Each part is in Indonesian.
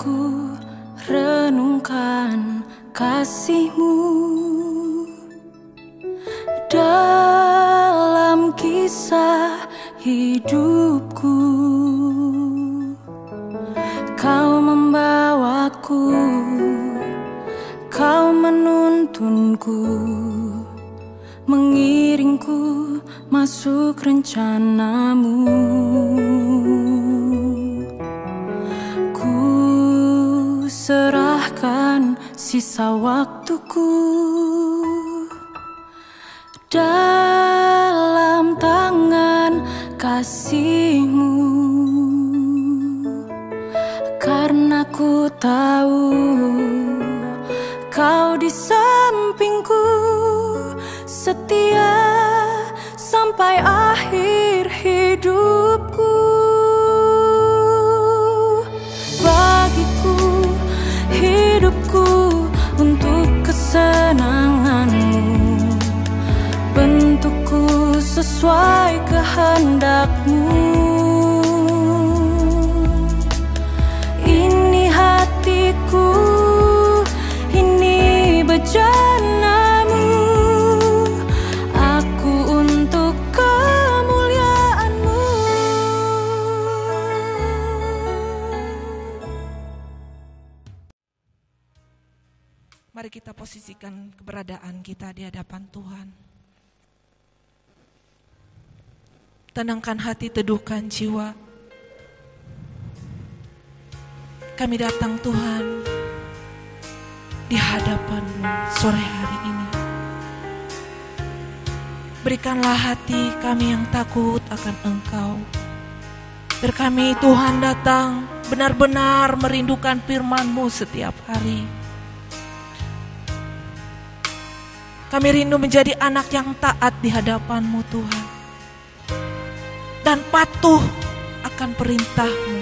aku renungkan kasih-Mu dalam kisah hidupku. Kau membawaku, Kau menuntunku, mengiringku masuk rencana-Mu. Ku serahkan sisa waktuku dalam tangan kasih-Mu, karena ku tahu Kau di sampingku, setia sampai akhir hidupku. Bagiku hidupku untuk kesenangan-Mu, bentukku sesuai kehendak-Mu. Ini hatiku, ini bejana-Mu, aku untuk kemuliaan-Mu. Mari kita posisikan keberadaan kita di hadapan Tuhan. Tenangkan hati, teduhkan jiwa. Kami datang Tuhan di hadapan-Mu sore hari ini. Berikanlah hati kami yang takut akan Engkau. Biar kami Tuhan datang benar-benar merindukan firman-Mu setiap hari. Kami rindu menjadi anak yang taat di hadapan-Mu Tuhan, dan patuh akan perintah-Mu.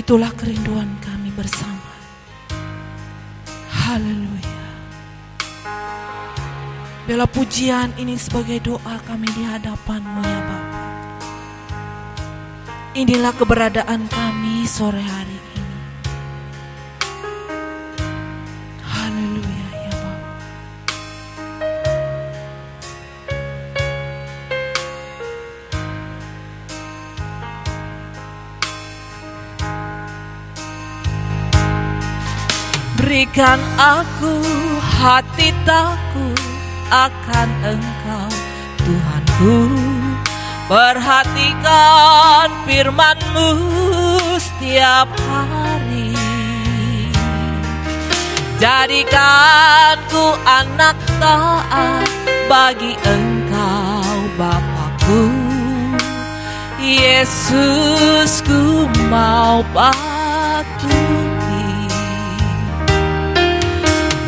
Itulah kerinduan kami bersama. Haleluya. Bela pujian ini sebagai doa kami di hadapan-Mu ya Bapa. Inilah keberadaan kami sore hari ini. Haleluya ya Bapa. Berikan aku hati takut akan Engkau, Tuhanku. Perhatikan firman-Mu setiap hari. Jadikan ku anak taat bagi Engkau, Bapakku. Yesus, ku mau patuhi.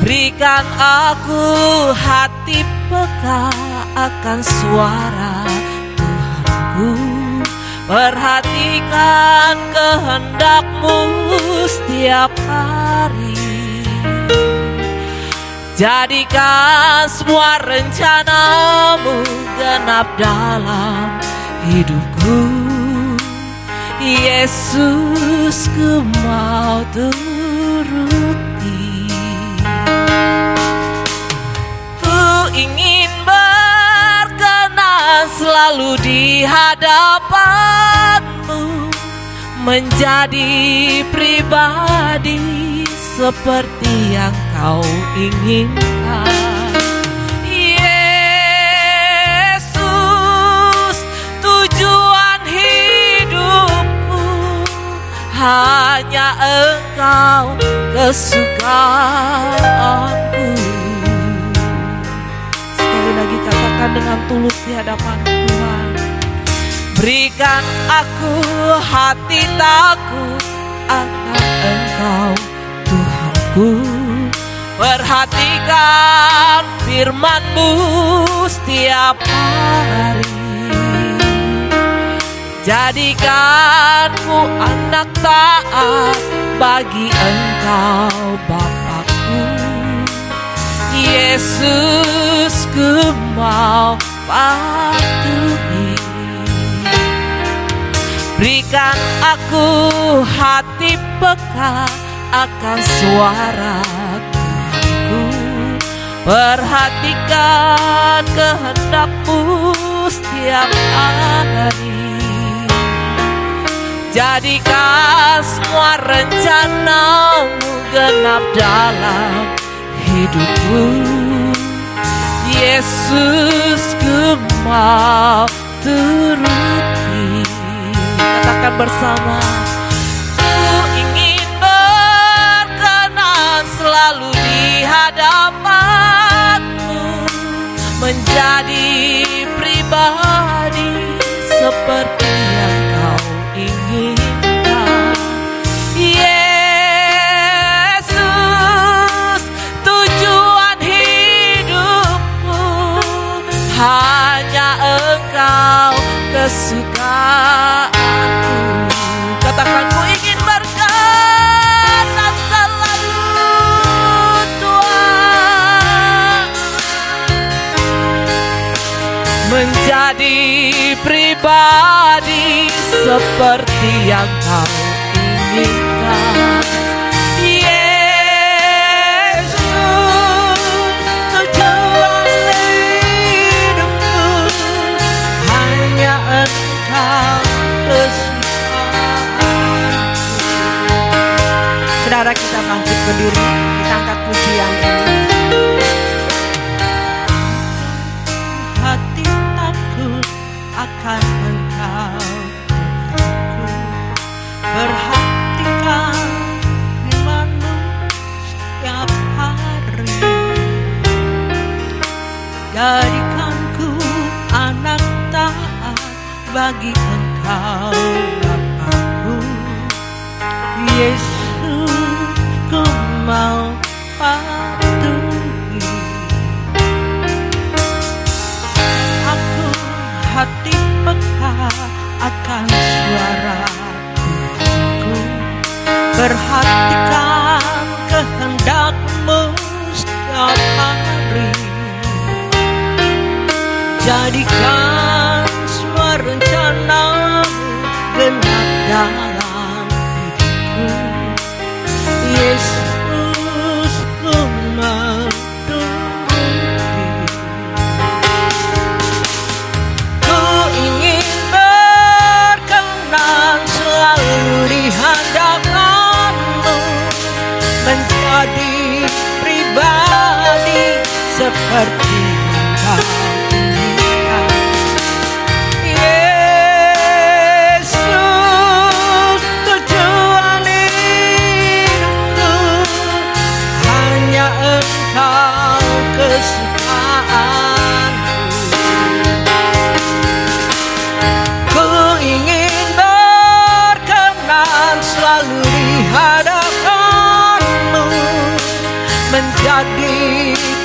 Berikan aku hati peka akan suara Tuhanku. Perhatikan kehendak-Mu setiap hari. Jadikan semua rencana-Mu genap dalam hidupku. Yesus, ku mau turuti. Ingin berkenan selalu di hadapan-Mu, menjadi pribadi seperti yang Kau inginkan. Yesus, tujuan hidupku hanya Engkau, kesukaanku. Lagi katakan dengan tulus di hadapan Tuhan. Berikan aku hati takut akan Engkau, Tuhanku. Perhatikan firman-Mu setiap hari. Jadikan ku anak taat bagi Engkau, Bapakku. Yesus, ku mau patuhi. Berikan aku hati peka akan suara Tuhanku. Perhatikan kehendak-Mu setiap hari. Jadikan semua rencana-Mu genap dalam hidupku. Yesus, ku mau turuti. Katakan bersama. Ku ingin berkenan selalu di hadapan-Mu, menjadi pribadi seperti yang Kau inginkan. Yesus, tujuan hidupku hanya Engkau, kesukaanku. Katakan, ku ingin berkenan selalu Tuhan, menjadi pribadi seperti yang Kau inginkan. Yesus, tujuan hidupku hanya Engkau, kesukaanku. Saudara, kita bangkit berdiri, kita angkat pujian ini. Hati takut akan Engkau, perhatikan firman-Mu setiap hari. Jadikanku anak taat bagi Engkau Bapa-Ku. Yesus, ku mau patuhi. Aku hati peka akan suara Tuhanku. Perhatikan kehendak-Mu setiap hari. Jadikan semua rencana-Mu genap dalam hidupku. Yesus, ku mau turuti. Ku ingin berkenan selalu di hadapan-Mu, menjadi pribadi seperti Engkau inginkan. Yesus, tujuan hidupku hanya Engkau, kesukaanku. Ku ingin berkenan selalu di hadapan-Mu, menjadi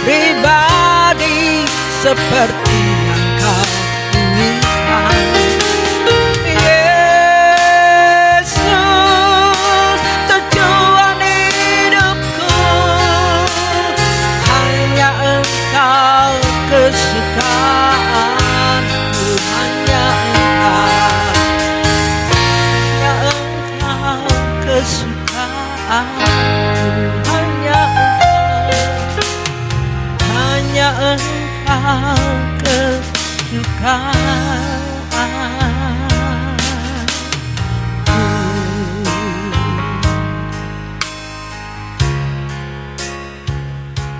pribadi seperti yang Kau inginkan. Yesus, tujuan hidupku hanya Engkau, kesukaanku. Hanya Engkau, kesukaanku. Hanya Engkau, kesukaanku.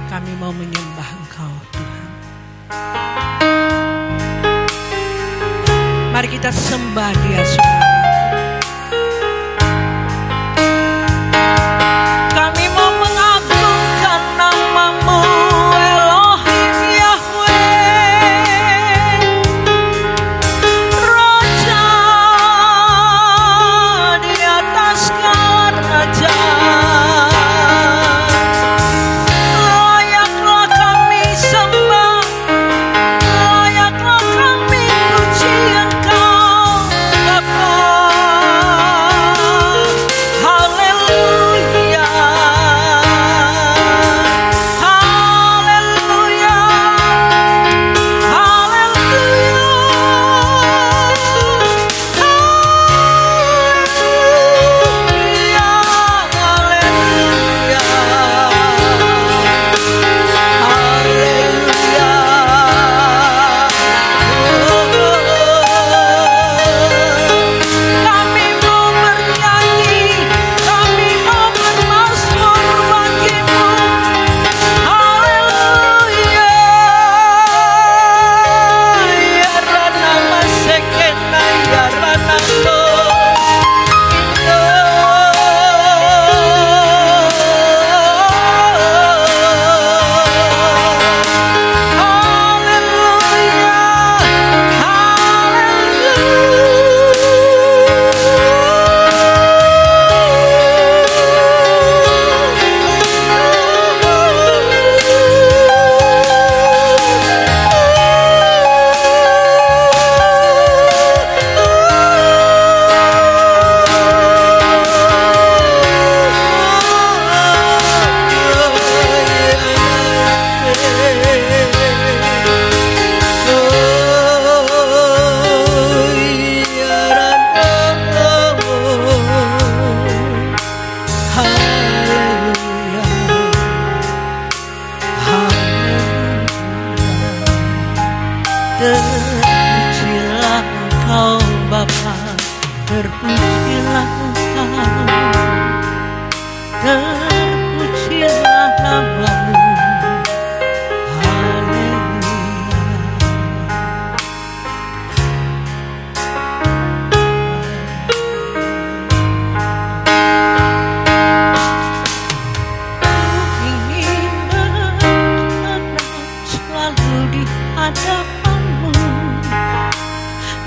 Kami mau menyembah Engkau, Tuhan. Mari kita sembah Dia, saudara. Kami mau mengagungkan nama-Mu, Elohim Yahweh, Raja di atas segala raja. Layaklah kami sembah, layaklah kami puji Engkau, Bapa.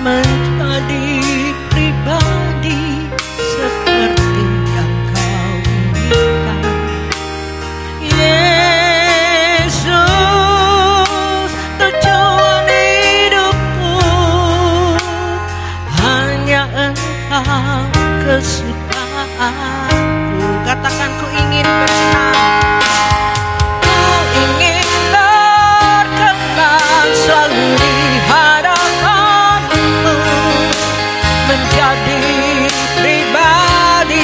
menjadi pribadi seperti yang kau inginkan. Yesus, tujuan hidupku hanya Engkau kesukaanku. Katakan, ku ingin berkenan, ku ingin berkenan selalu di hadapanmu, menjadi pribadi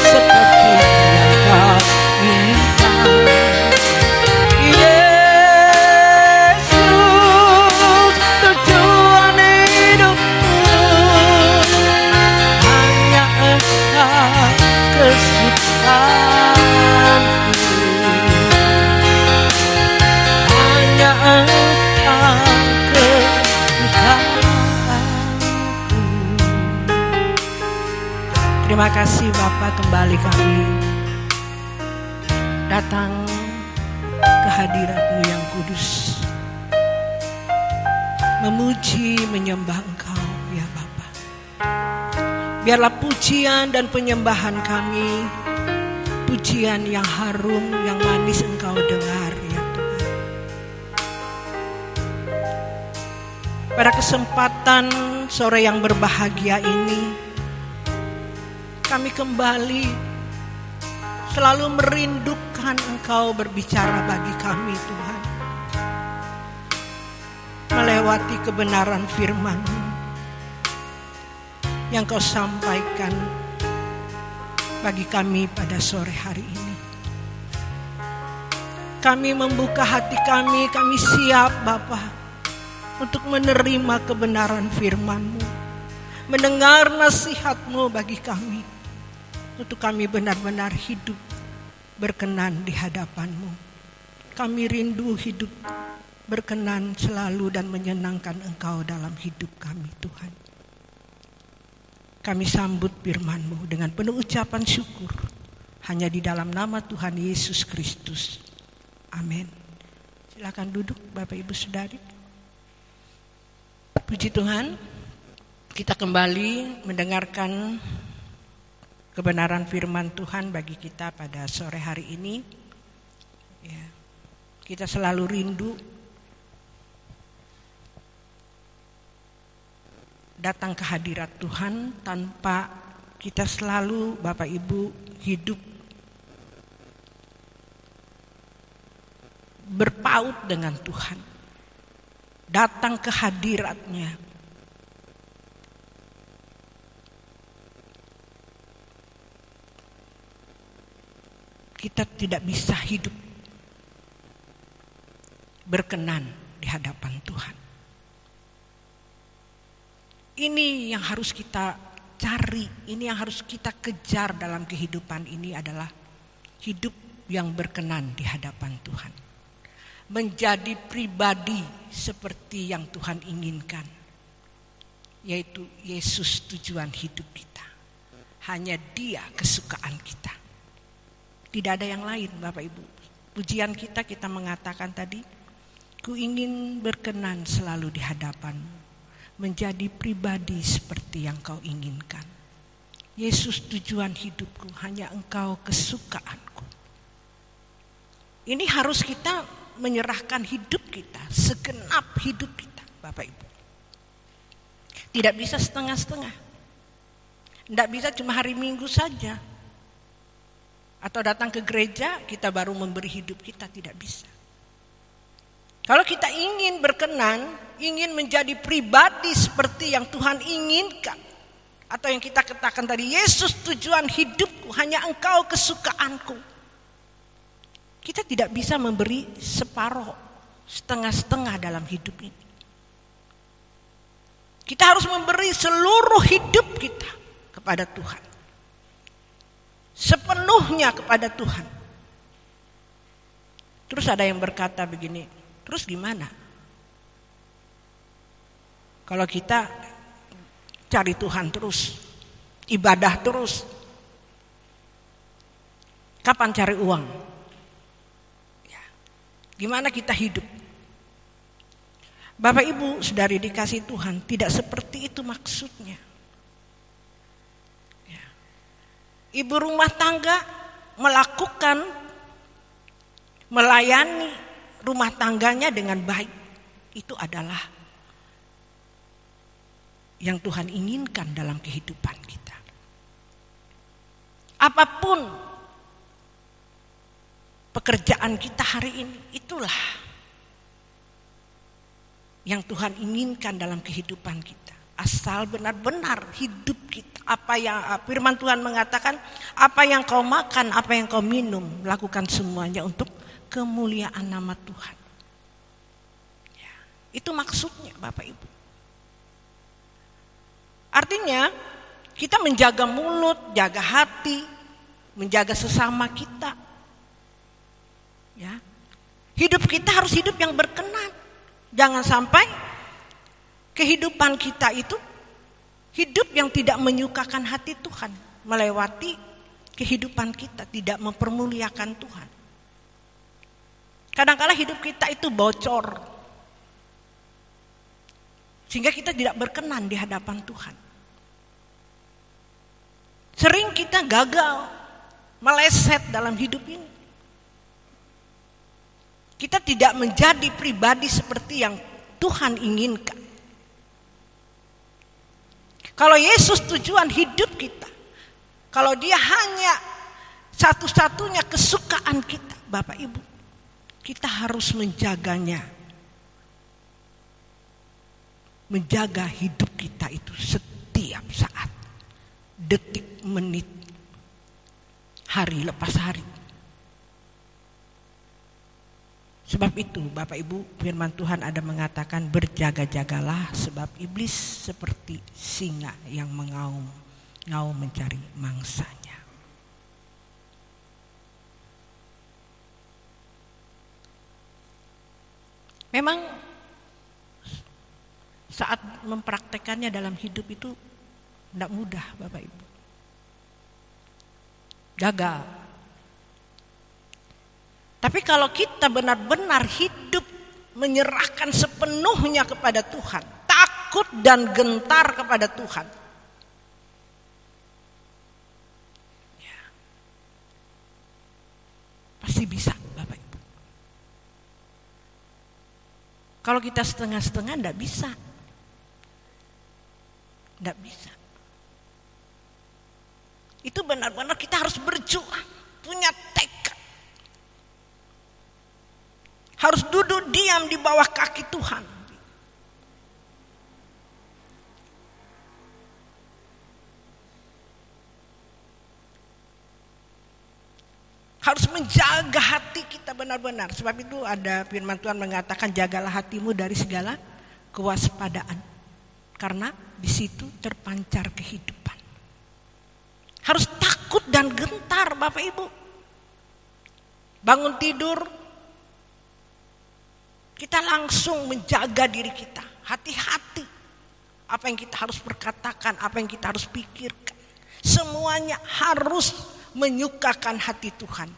seperti yang kau inginkan. Yesus, tujuan hidupku hanya Engkau kesukaanku, hanya Engkau kesukaanku. Terima kasih Bapa, kembali kami datang ke hadirat-Mu yang kudus, memuji menyembah Engkau ya Bapa. Biarlah pujian dan penyembahan kami, pujian yang harum, yang manis Engkau dengar ya Tuhan. Pada kesempatan sore yang berbahagia ini, kami kembali selalu merindukan Engkau berbicara bagi kami Tuhan, melewati kebenaran firman-Mu yang Kau sampaikan bagi kami pada sore hari ini. Kami membuka hati kami siap Bapa untuk menerima kebenaran firman-Mu, mendengar nasihat-Mu bagi kami, untuk kami benar-benar hidup berkenan di hadapan-Mu. Kami rindu hidup berkenan selalu dan menyenangkan Engkau dalam hidup kami Tuhan. Kami sambut firman-Mu dengan penuh ucapan syukur, hanya di dalam nama Tuhan Yesus Kristus. Amin. Silakan duduk Bapak Ibu Saudari. Puji Tuhan, kita kembali mendengarkan kebenaran firman Tuhan bagi kita pada sore hari ini. Ya, kita selalu rindu datang ke hadirat Tuhan, tanpa kita selalu Bapak Ibu hidup berpaut dengan Tuhan, datang ke hadirat-Nya. Kita tidak bisa hidup berkenan di hadapan Tuhan. Ini yang harus kita cari, ini yang harus kita kejar dalam kehidupan ini adalah hidup yang berkenan di hadapan Tuhan. Menjadi pribadi seperti yang Tuhan inginkan, yaitu Yesus tujuan hidup kita. Hanya Dia kesukaan kita. Tidak ada yang lain Bapak Ibu. Pujian kita mengatakan tadi, ku ingin berkenan selalu di hadapan-Mu, menjadi pribadi seperti yang Kau inginkan. Yesus tujuan hidupku, hanya Engkau kesukaanku. Ini harus kita menyerahkan hidup kita, segenap hidup kita Bapak Ibu. Tidak bisa setengah-setengah. Tidak bisa cuma hari Minggu saja, atau datang ke gereja kita baru memberi hidup kita, tidak bisa. Kalau kita ingin berkenan, ingin menjadi pribadi seperti yang Tuhan inginkan, atau yang kita katakan tadi, Yesus tujuan hidupku, hanya Engkau kesukaanku. Kita tidak bisa memberi separuh, setengah-setengah dalam hidup ini. Kita harus memberi seluruh hidup kita kepada Tuhan, sepenuhnya kepada Tuhan. Terus ada yang berkata begini, terus gimana? Kalau kita cari Tuhan terus, ibadah terus, kapan cari uang? Ya. Gimana kita hidup? Bapak Ibu, saudari dikasih Tuhan, tidak seperti itu maksudnya. Ya. Ibu rumah tangga melayani rumah tangganya dengan baik. Itu adalah yang Tuhan inginkan dalam kehidupan kita. Apapun pekerjaan kita hari ini, itulah yang Tuhan inginkan dalam kehidupan kita. Asal benar-benar hidup kita, apa yang firman Tuhan mengatakan, apa yang kau makan, apa yang kau minum, lakukan semuanya untuk kemuliaan nama Tuhan. Ya, itu maksudnya Bapak Ibu. Artinya kita menjaga mulut, jaga hati, menjaga sesama kita. Ya. Hidup kita harus hidup yang berkenan. Jangan sampai kehidupan kita itu hidup yang tidak menyukakan hati Tuhan, melewati kehidupan kita, tidak mempermuliakan Tuhan. Kadang-kala hidup kita itu bocor, sehingga kita tidak berkenan di hadapan Tuhan. Sering kita gagal, meleset dalam hidup ini. Kita tidak menjadi pribadi seperti yang Tuhan inginkan. Kalau Yesus tujuan hidup kita, kalau dia hanya satu-satunya kesukaan kita, Bapak Ibu, kita harus menjaganya. Menjaga hidup kita itu setiap saat, detik, menit, hari lepas hari. Sebab itu Bapak Ibu, firman Tuhan ada mengatakan, berjaga-jagalah sebab iblis seperti singa yang mengaum mencari mangsanya. Memang saat mempraktekannya dalam hidup itu tidak mudah Bapak Ibu. Gagal. Tapi kalau kita benar-benar hidup menyerahkan sepenuhnya kepada Tuhan, takut dan gentar kepada Tuhan, ya, pasti bisa Bapak Ibu. Kalau kita setengah-setengah tidak bisa. Tidak bisa. Itu benar-benar kita harus berjuang, punya tekad. Harus duduk diam di bawah kaki Tuhan. Harus menjaga hati kita benar-benar. Sebab itu ada firman Tuhan mengatakan, jagalah hatimu dari segala kewaspadaan. Karena di situ terpancar kehidupan. Harus takut dan gentar Bapak Ibu. Bangun tidur, kita langsung menjaga diri kita, hati-hati. Apa yang kita harus perkatakan, apa yang kita harus pikirkan. Semuanya harus menyukakan hati Tuhan,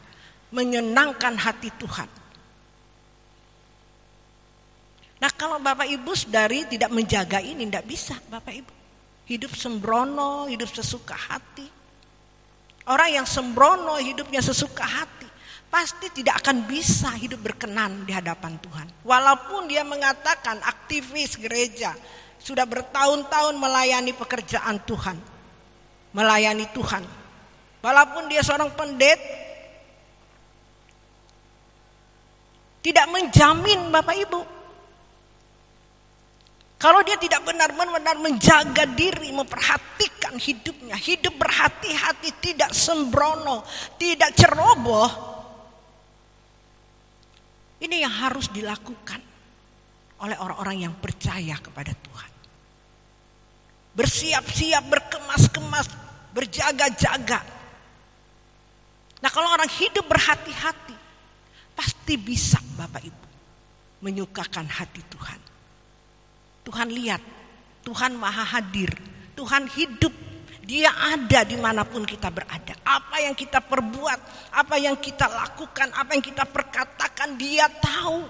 menyenangkan hati Tuhan. Nah kalau Bapak Ibu saudari tidak menjaga ini, tidak bisa Bapak Ibu. Hidup sembrono, hidup sesuka hati. Orang yang sembrono, hidupnya sesuka hati, pasti tidak akan bisa hidup berkenan di hadapan Tuhan. Walaupun dia mengatakan aktivis gereja, sudah bertahun-tahun melayani pekerjaan Tuhan, melayani Tuhan. Walaupun dia seorang pendeta, tidak menjamin Bapak Ibu. Kalau dia tidak benar-benar menjaga diri, memperhatikan hidupnya, hidup berhati-hati, tidak sembrono, tidak ceroboh. Ini yang harus dilakukan oleh orang-orang yang percaya kepada Tuhan. Bersiap-siap, berkemas-kemas, berjaga-jaga. Nah kalau orang hidup berhati-hati, pasti bisa Bapak Ibu menyukakan hati Tuhan. Tuhan lihat, Tuhan maha hadir, Tuhan hidup, dia ada dimanapun kita berada. Apa yang kita perbuat, apa yang kita lakukan, apa yang kita perkatakan, dia tahu.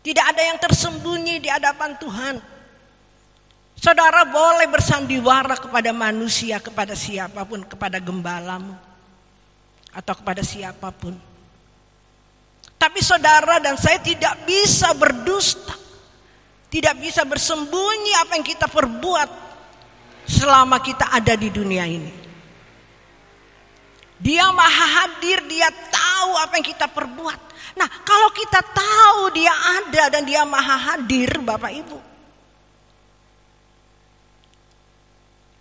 Tidak ada yang tersembunyi di hadapan Tuhan. Saudara boleh bersandiwara kepada manusia, kepada siapapun, kepada gembalamu, atau kepada siapapun. Tapi saudara dan saya tidak bisa berdusta, tidak bisa bersembunyi apa yang kita perbuat selama kita ada di dunia ini. Dia maha hadir, dia tahu apa yang kita perbuat. Nah, kalau kita tahu dia ada dan dia maha hadir, Bapak Ibu,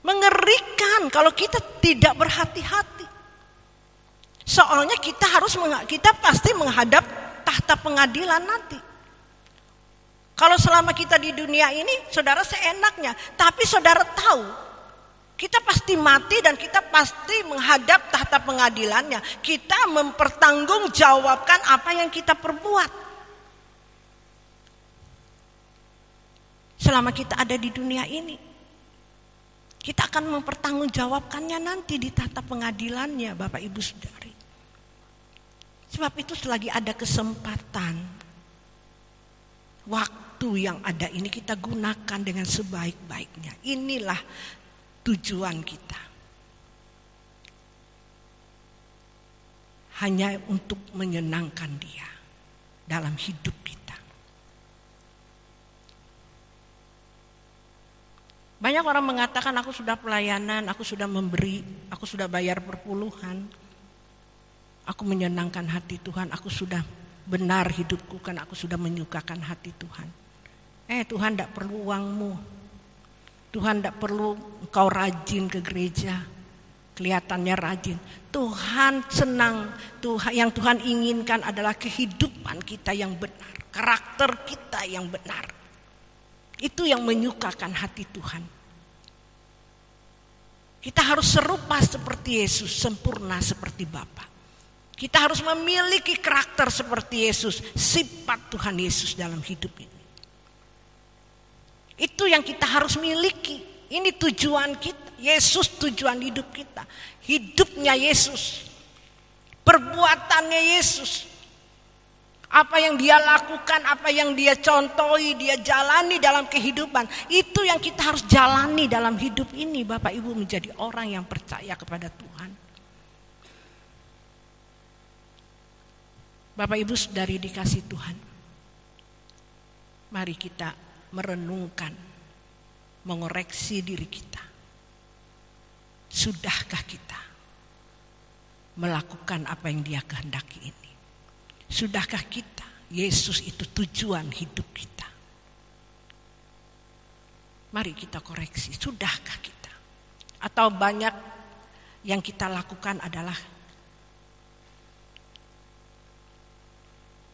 mengerikan kalau kita tidak berhati-hati. Soalnya kita pasti menghadap tahta pengadilan nanti. Kalau selama kita di dunia ini, saudara seenaknya, tapi saudara tahu kita pasti mati dan kita pasti menghadap tahta pengadilannya. Kita mempertanggungjawabkan apa yang kita perbuat selama kita ada di dunia ini. Kita akan mempertanggungjawabkannya nanti di tahta pengadilannya, Bapak Ibu Saudari. Sebab itu selagi ada kesempatan, waktu yang ada ini kita gunakan dengan sebaik-baiknya. Inilah tujuan kita. Hanya untuk menyenangkan Dia dalam hidup kita. Banyak orang mengatakan aku sudah pelayanan, aku sudah memberi, aku sudah bayar perpuluhan. Aku menyenangkan hati Tuhan, aku sudah benar hidupku kan aku sudah menyukakan hati Tuhan. Tuhan tidak perlu uangmu. Tuhan tidak perlu engkau rajin ke gereja, kelihatannya rajin. Tuhan senang, yang Tuhan inginkan adalah kehidupan kita yang benar, karakter kita yang benar. Itu yang menyukakan hati Tuhan. Kita harus serupa seperti Yesus, sempurna seperti Bapa. Kita harus memiliki karakter seperti Yesus, sifat Tuhan Yesus dalam hidup ini. Itu yang kita harus miliki. Ini tujuan kita. Yesus tujuan hidup kita. Hidupnya Yesus. Perbuatannya Yesus. Apa yang dia lakukan, apa yang dia contohi, dia jalani dalam kehidupan. Itu yang kita harus jalani dalam hidup ini, Bapak Ibu, menjadi orang yang percaya kepada Tuhan. Bapak Ibu Saudari dikasih Tuhan. Mari kita merenungkan, mengoreksi diri kita. Sudahkah kita melakukan apa yang Dia kehendaki ini? Sudahkah kita, Yesus itu tujuan hidup kita? Mari kita koreksi, sudahkah kita? Atau banyak yang kita lakukan adalah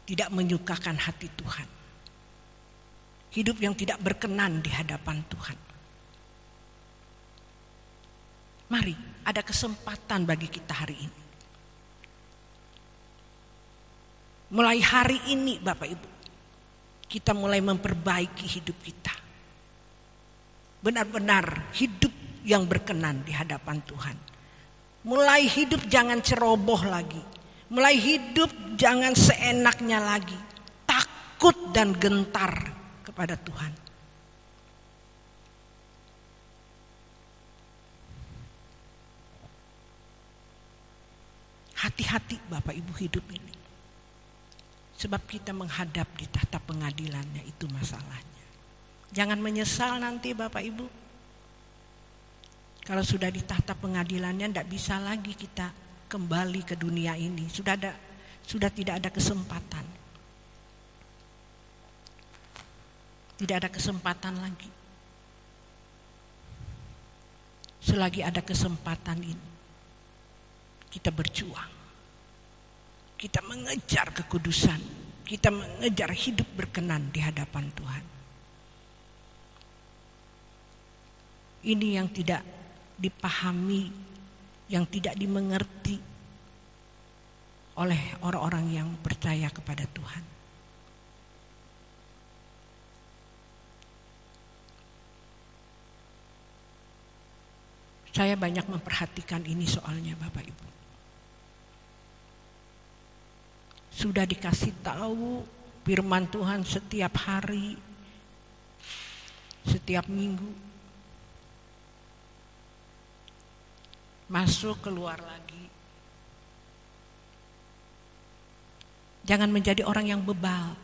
tidak menyukakan hati Tuhan. Hidup yang tidak berkenan di hadapan Tuhan. Mari, ada kesempatan bagi kita hari ini. Mulai hari ini Bapak Ibu, kita mulai memperbaiki hidup kita. Benar-benar hidup yang berkenan di hadapan Tuhan. Mulai hidup jangan ceroboh lagi. Mulai hidup jangan seenaknya lagi. Takut dan gentar kepada Tuhan. Hati-hati Bapak Ibu hidup ini. Sebab kita menghadap di tahta pengadilannya, itu masalahnya. Jangan menyesal nanti Bapak Ibu. Kalau sudah di tahta pengadilannya tidak bisa lagi kita kembali ke dunia ini. Sudah tidak ada kesempatan. Tidak ada kesempatan lagi. Selagi ada kesempatan ini, kita berjuang. Kita mengejar kekudusan. Kita mengejar hidup berkenan di hadapan Tuhan. Ini yang tidak dipahami, yang tidak dimengerti oleh orang-orang yang percaya kepada Tuhan. Saya banyak memperhatikan ini soalnya Bapak Ibu. Sudah dikasih tahu firman Tuhan setiap hari, setiap minggu. Masuk keluar lagi. Jangan menjadi orang yang bebal.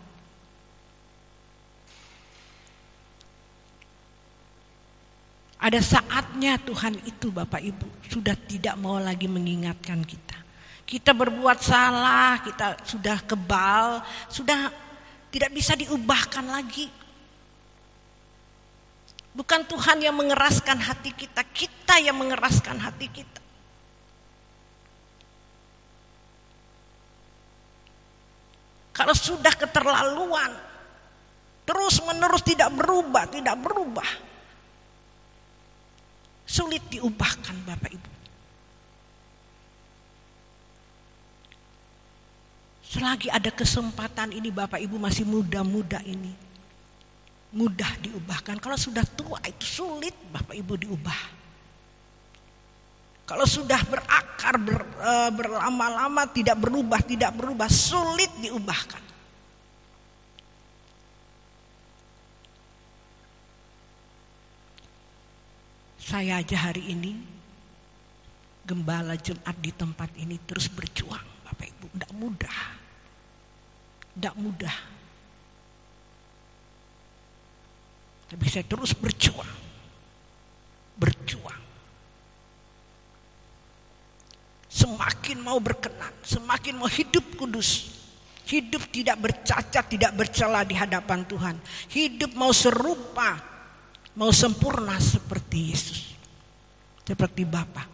Ada saatnya Tuhan itu Bapak Ibu sudah tidak mau lagi mengingatkan kita. Kita berbuat salah, kita sudah kebal, sudah tidak bisa diubahkan lagi. Bukan Tuhan yang mengeraskan hati kita, kita yang mengeraskan hati kita. Kalau sudah keterlaluan, terus menerus tidak berubah, sulit diubahkan Bapak Ibu. Selagi ada kesempatan ini Bapak Ibu masih muda-muda ini, mudah diubahkan. Kalau sudah tua itu sulit Bapak Ibu diubah. Kalau sudah berakar berlama-lama tidak berubah, sulit diubahkan. Saya aja hari ini gembala Jumat di tempat ini terus berjuang Bapak Ibu, tidak mudah. Tapi saya terus berjuang. Semakin mau berkenan, semakin mau hidup kudus. Hidup tidak bercacat, tidak bercela di hadapan Tuhan. Hidup mau serupa, mau sempurna seperti Yesus. Seperti Bapa.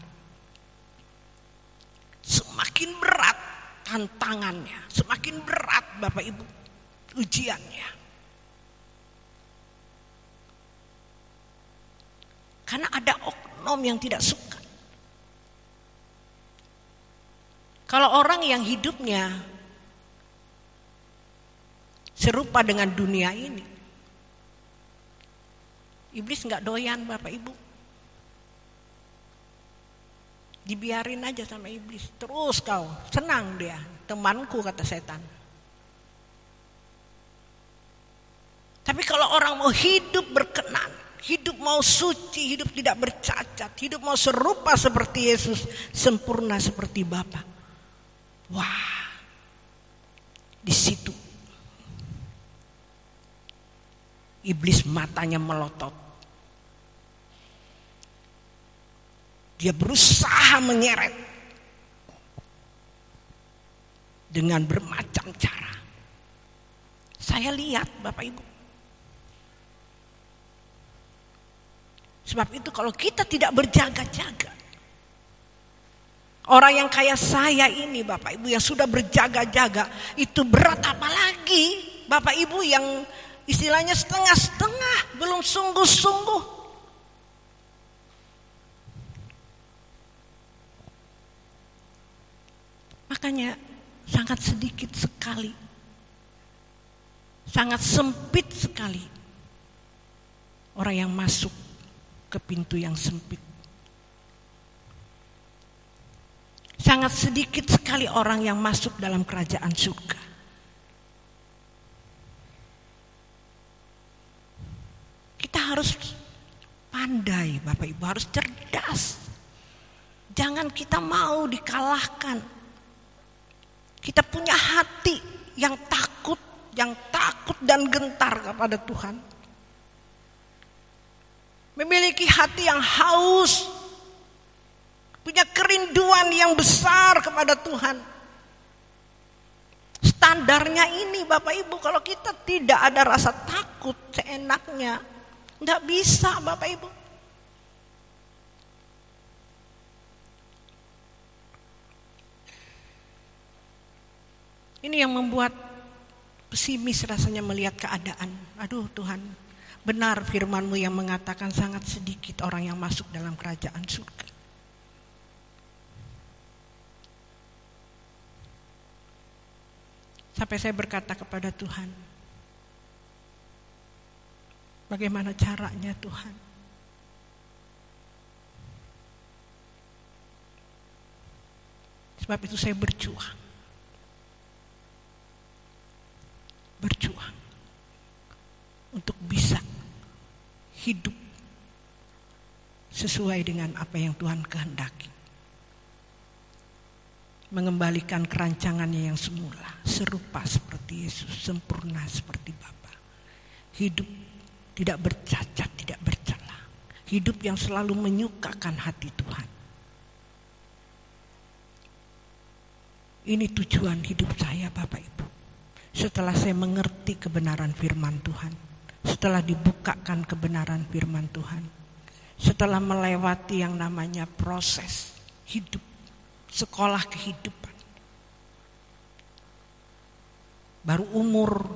Semakin berat tantangannya, semakin berat Bapak Ibu ujiannya. Karena ada oknum yang tidak suka. Kalau orang yang hidupnya serupa dengan dunia ini, iblis nggak doyan Bapak Ibu. Dibiarin aja sama iblis, terus kau senang dia, temanku kata setan. Tapi kalau orang mau hidup berkenan, hidup mau suci, hidup tidak bercacat, hidup mau serupa seperti Yesus, sempurna seperti Bapa. Wah, di situ iblis matanya melotot. Dia berusaha menyeret dengan bermacam cara. Saya lihat Bapak Ibu. Sebab itu kalau kita tidak berjaga-jaga, orang yang kayak saya ini Bapak Ibu yang sudah berjaga-jaga, itu berat apalagi Bapak Ibu yang istilahnya setengah-setengah, belum sungguh-sungguh. Makanya sangat sedikit sekali, sangat sempit sekali orang yang masuk ke pintu yang sempit. Sangat sedikit sekali orang yang masuk dalam kerajaan surga. Kita harus pandai Bapak Ibu, harus cerdas. Jangan kita mau dikalahkan. Kita punya hati yang takut dan gentar kepada Tuhan. Memiliki hati yang haus, punya kerinduan yang besar kepada Tuhan. Standarnya ini Bapak Ibu, kalau kita tidak ada rasa takut seenaknya, enggak bisa Bapak Ibu. Ini yang membuat pesimis rasanya melihat keadaan. Aduh Tuhan, benar firman-Mu yang mengatakan sangat sedikit orang yang masuk dalam kerajaan surga. Sampai saya berkata kepada Tuhan, bagaimana caranya Tuhan? Sebab itu saya berjuang. berjuang untuk bisa hidup sesuai dengan apa yang Tuhan kehendaki. Mengembalikan kerancangannya yang semula, serupa seperti Yesus, sempurna seperti Bapa. Hidup tidak bercacat, tidak bercela. Hidup yang selalu menyukakan hati Tuhan. Ini tujuan hidup saya, Bapak Ibu. Setelah saya mengerti kebenaran firman Tuhan, setelah dibukakan kebenaran firman Tuhan, setelah melewati yang namanya proses hidup, sekolah kehidupan, baru umur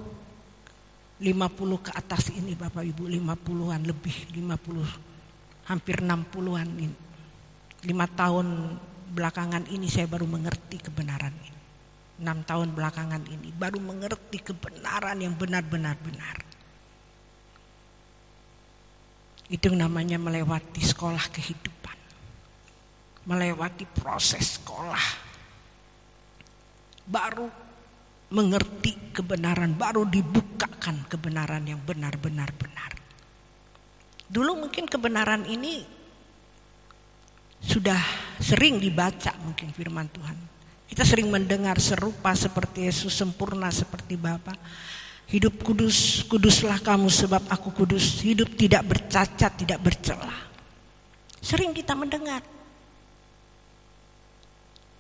50 ke atas ini Bapak Ibu, 50-an lebih, 50 hampir 60-an ini. 5 tahun belakangan ini saya baru mengerti kebenaran ini. 6 tahun belakangan ini baru mengerti kebenaran yang benar-benar benar. Itu namanya melewati sekolah kehidupan. Melewati proses sekolah. Baru mengerti kebenaran, baru dibukakan kebenaran yang benar-benar benar. Dulu mungkin kebenaran ini sudah sering dibaca mungkin firman Tuhan. Kita sering mendengar serupa seperti Yesus, sempurna seperti Bapa. Hidup kudus, kuduslah kamu sebab aku kudus. Hidup tidak bercacat, tidak bercela. Sering kita mendengar.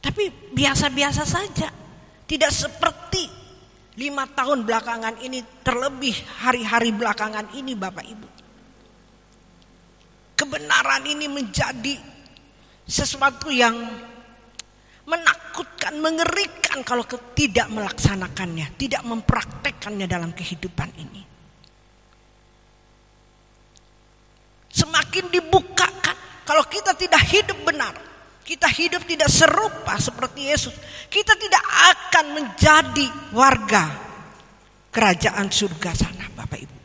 Tapi biasa-biasa saja. Tidak seperti 5 tahun belakangan ini, terlebih hari-hari belakangan ini Bapak Ibu. Kebenaran ini menjadi sesuatu yang menakutkan, mengerikan kalau tidak melaksanakannya, tidak mempraktekkannya dalam kehidupan ini. Semakin dibukakan, kalau kita tidak hidup benar, kita hidup tidak serupa seperti Yesus, kita tidak akan menjadi warga kerajaan surga sana, Bapak Ibu.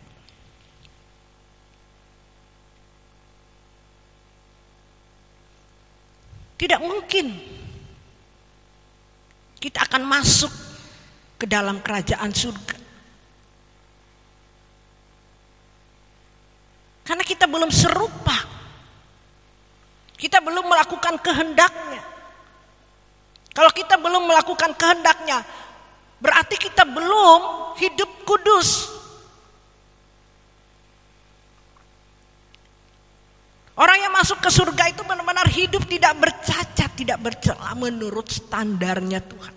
Tidak mungkin kita akan masuk ke dalam kerajaan surga. Karena kita belum serupa. Kita belum melakukan kehendaknya. Kalau kita belum melakukan kehendaknya, berarti kita belum hidup kudus. Orang yang masuk ke surga itu benar-benar hidup tidak bercacat, tidak bercela menurut standarnya Tuhan.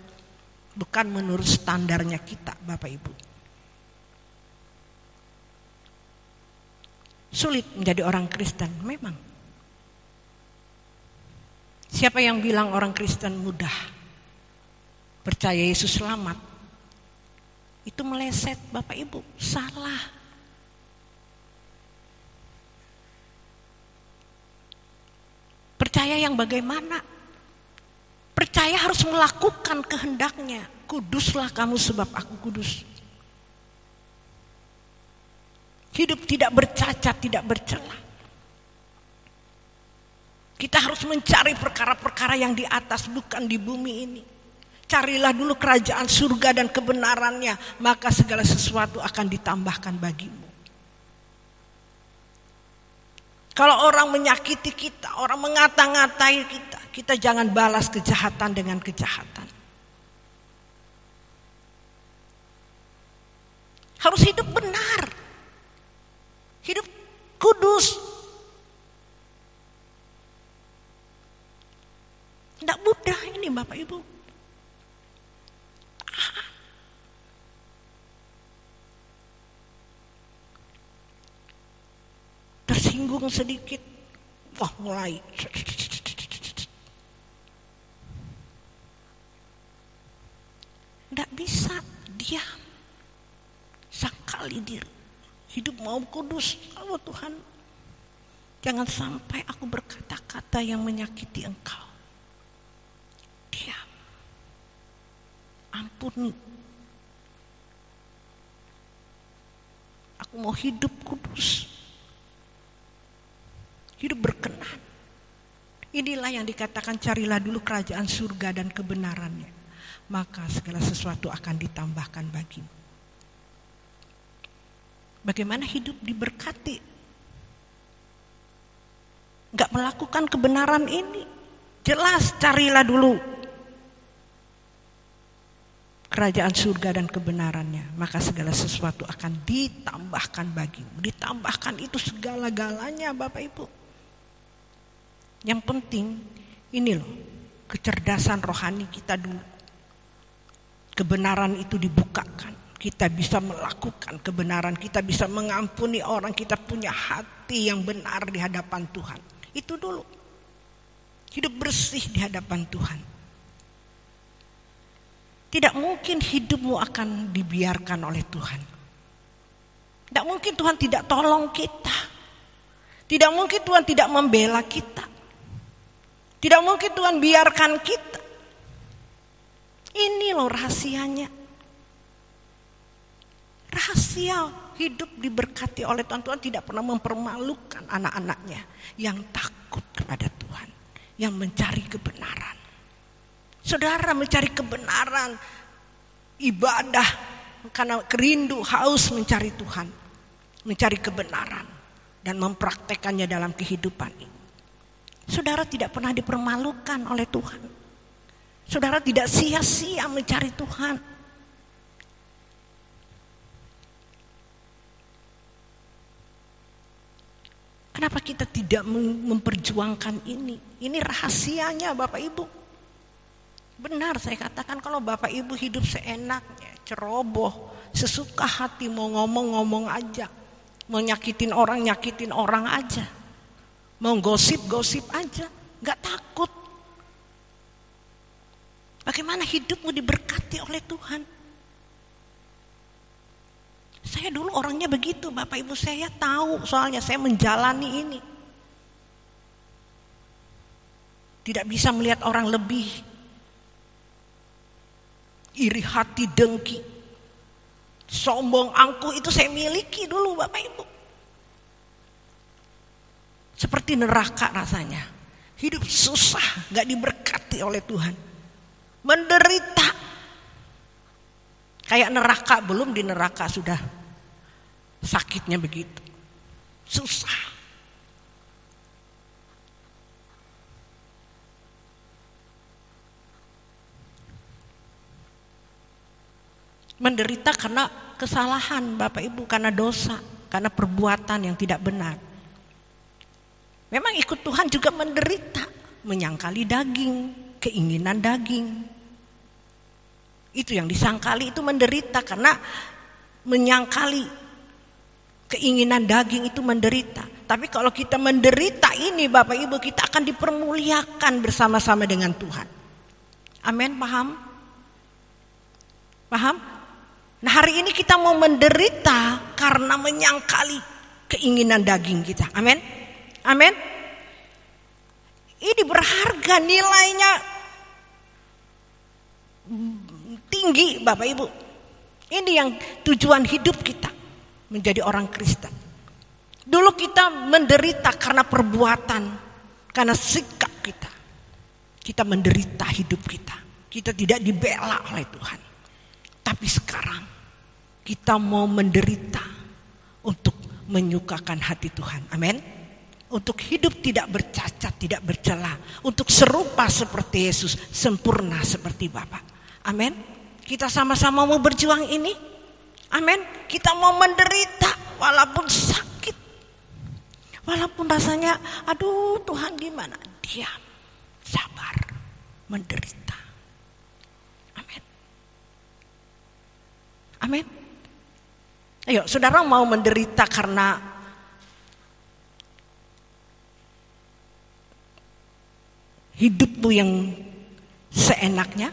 Bukan menurut standarnya kita, Bapak Ibu. Sulit menjadi orang Kristen, memang. Siapa yang bilang orang Kristen mudah percaya Yesus selamat? Itu meleset, Bapak Ibu, salah. Percaya yang bagaimana? Percaya harus melakukan kehendaknya. Kuduslah kamu sebab aku kudus. Hidup tidak bercacat, tidak bercela. Kita harus mencari perkara-perkara yang di atas, bukan di bumi ini. Carilah dulu kerajaan surga dan kebenarannya, maka segala sesuatu akan ditambahkan bagimu. Kalau orang menyakiti kita, orang mengata-ngatai kita, kita jangan balas kejahatan dengan kejahatan. Harus hidup benar. Hidup kudus. Tidak mudah ini Bapak Ibu. Tersinggung sedikit, wah mulai. Tidak bisa diam, sangkali diri. Hidup mau kudus, Allah Tuhan. Jangan sampai aku berkata-kata yang menyakiti Engkau. Diam, ampuni. Aku mau hidup kudus. Hidup berkenan. Inilah yang dikatakan carilah dulu kerajaan surga dan kebenarannya. Maka segala sesuatu akan ditambahkan bagimu. Bagaimana hidup diberkati? Gak melakukan kebenaran ini. Jelas, carilah dulu kerajaan surga dan kebenarannya, maka segala sesuatu akan ditambahkan bagimu. Ditambahkan itu segala-galanya, Bapak Ibu. Yang penting ini loh, kecerdasan rohani kita dulu. Kebenaran itu dibukakan. Kita bisa melakukan kebenaran, kita bisa mengampuni orang, kita punya hati yang benar di hadapan Tuhan. Itu dulu. Hidup bersih di hadapan Tuhan. Tidak mungkin hidupmu akan dibiarkan oleh Tuhan. Tidak mungkin Tuhan tidak tolong kita. Tidak mungkin Tuhan tidak membela kita. Tidak mungkin Tuhan biarkan kita. Ini loh rahasianya. Rahasia hidup diberkati oleh Tuhan. Tuhan tidak pernah mempermalukan anak-anaknya yang takut kepada Tuhan, yang mencari kebenaran. Saudara mencari kebenaran, ibadah karena kerindu, haus mencari Tuhan, mencari kebenaran dan mempraktekannya dalam kehidupan ini. Saudara tidak pernah dipermalukan oleh Tuhan. Saudara tidak sia-sia mencari Tuhan. Kenapa kita tidak memperjuangkan ini? Ini rahasianya, Bapak Ibu. Benar saya katakan, kalau Bapak Ibu hidup seenaknya, ceroboh, sesuka hati, mau ngomong-ngomong aja, mau nyakitin orang aja, mau gosip aja, gak takut. Bagaimana hidupmu diberkati oleh Tuhan? Saya dulu orangnya begitu, Bapak Ibu, saya tahu, soalnya saya menjalani ini. Tidak bisa melihat orang lebih. Iri hati, dengki, sombong, angkuh itu saya miliki dulu, Bapak Ibu. Seperti neraka rasanya. Hidup susah, gak diberkati oleh Tuhan. Menderita. Kayak neraka, belum di neraka sudah sakitnya begitu. Susah. Menderita karena kesalahan, Bapak Ibu, karena dosa, karena perbuatan yang tidak benar. Memang ikut Tuhan juga menderita, menyangkali daging, keinginan daging. Itu yang disangkali itu menderita, karena menyangkali keinginan daging itu menderita. Tapi kalau kita menderita ini, Bapak Ibu, kita akan dipermuliakan bersama-sama dengan Tuhan. Amin, paham? Paham? Nah, hari ini kita mau menderita karena menyangkali keinginan daging kita. Amin? Amin? Ini berharga, nilainya tinggi, Bapak Ibu. Ini yang tujuan hidup kita, menjadi orang Kristen. Dulu kita menderita karena perbuatan, karena sikap kita. Kita menderita hidup kita. Kita tidak dibela oleh Tuhan. Tapi sekarang kita mau menderita untuk menyukakan hati Tuhan. Amin. Untuk hidup tidak bercacat, tidak bercela, untuk serupa seperti Yesus, sempurna seperti Bapa. Amin. Kita sama-sama mau berjuang ini. Amin. Kita mau menderita walaupun sakit. Walaupun rasanya, aduh Tuhan gimana? Diam, sabar, menderita. Amin. Amin. Ayo, saudara mau menderita karena hidupmu yang seenaknya,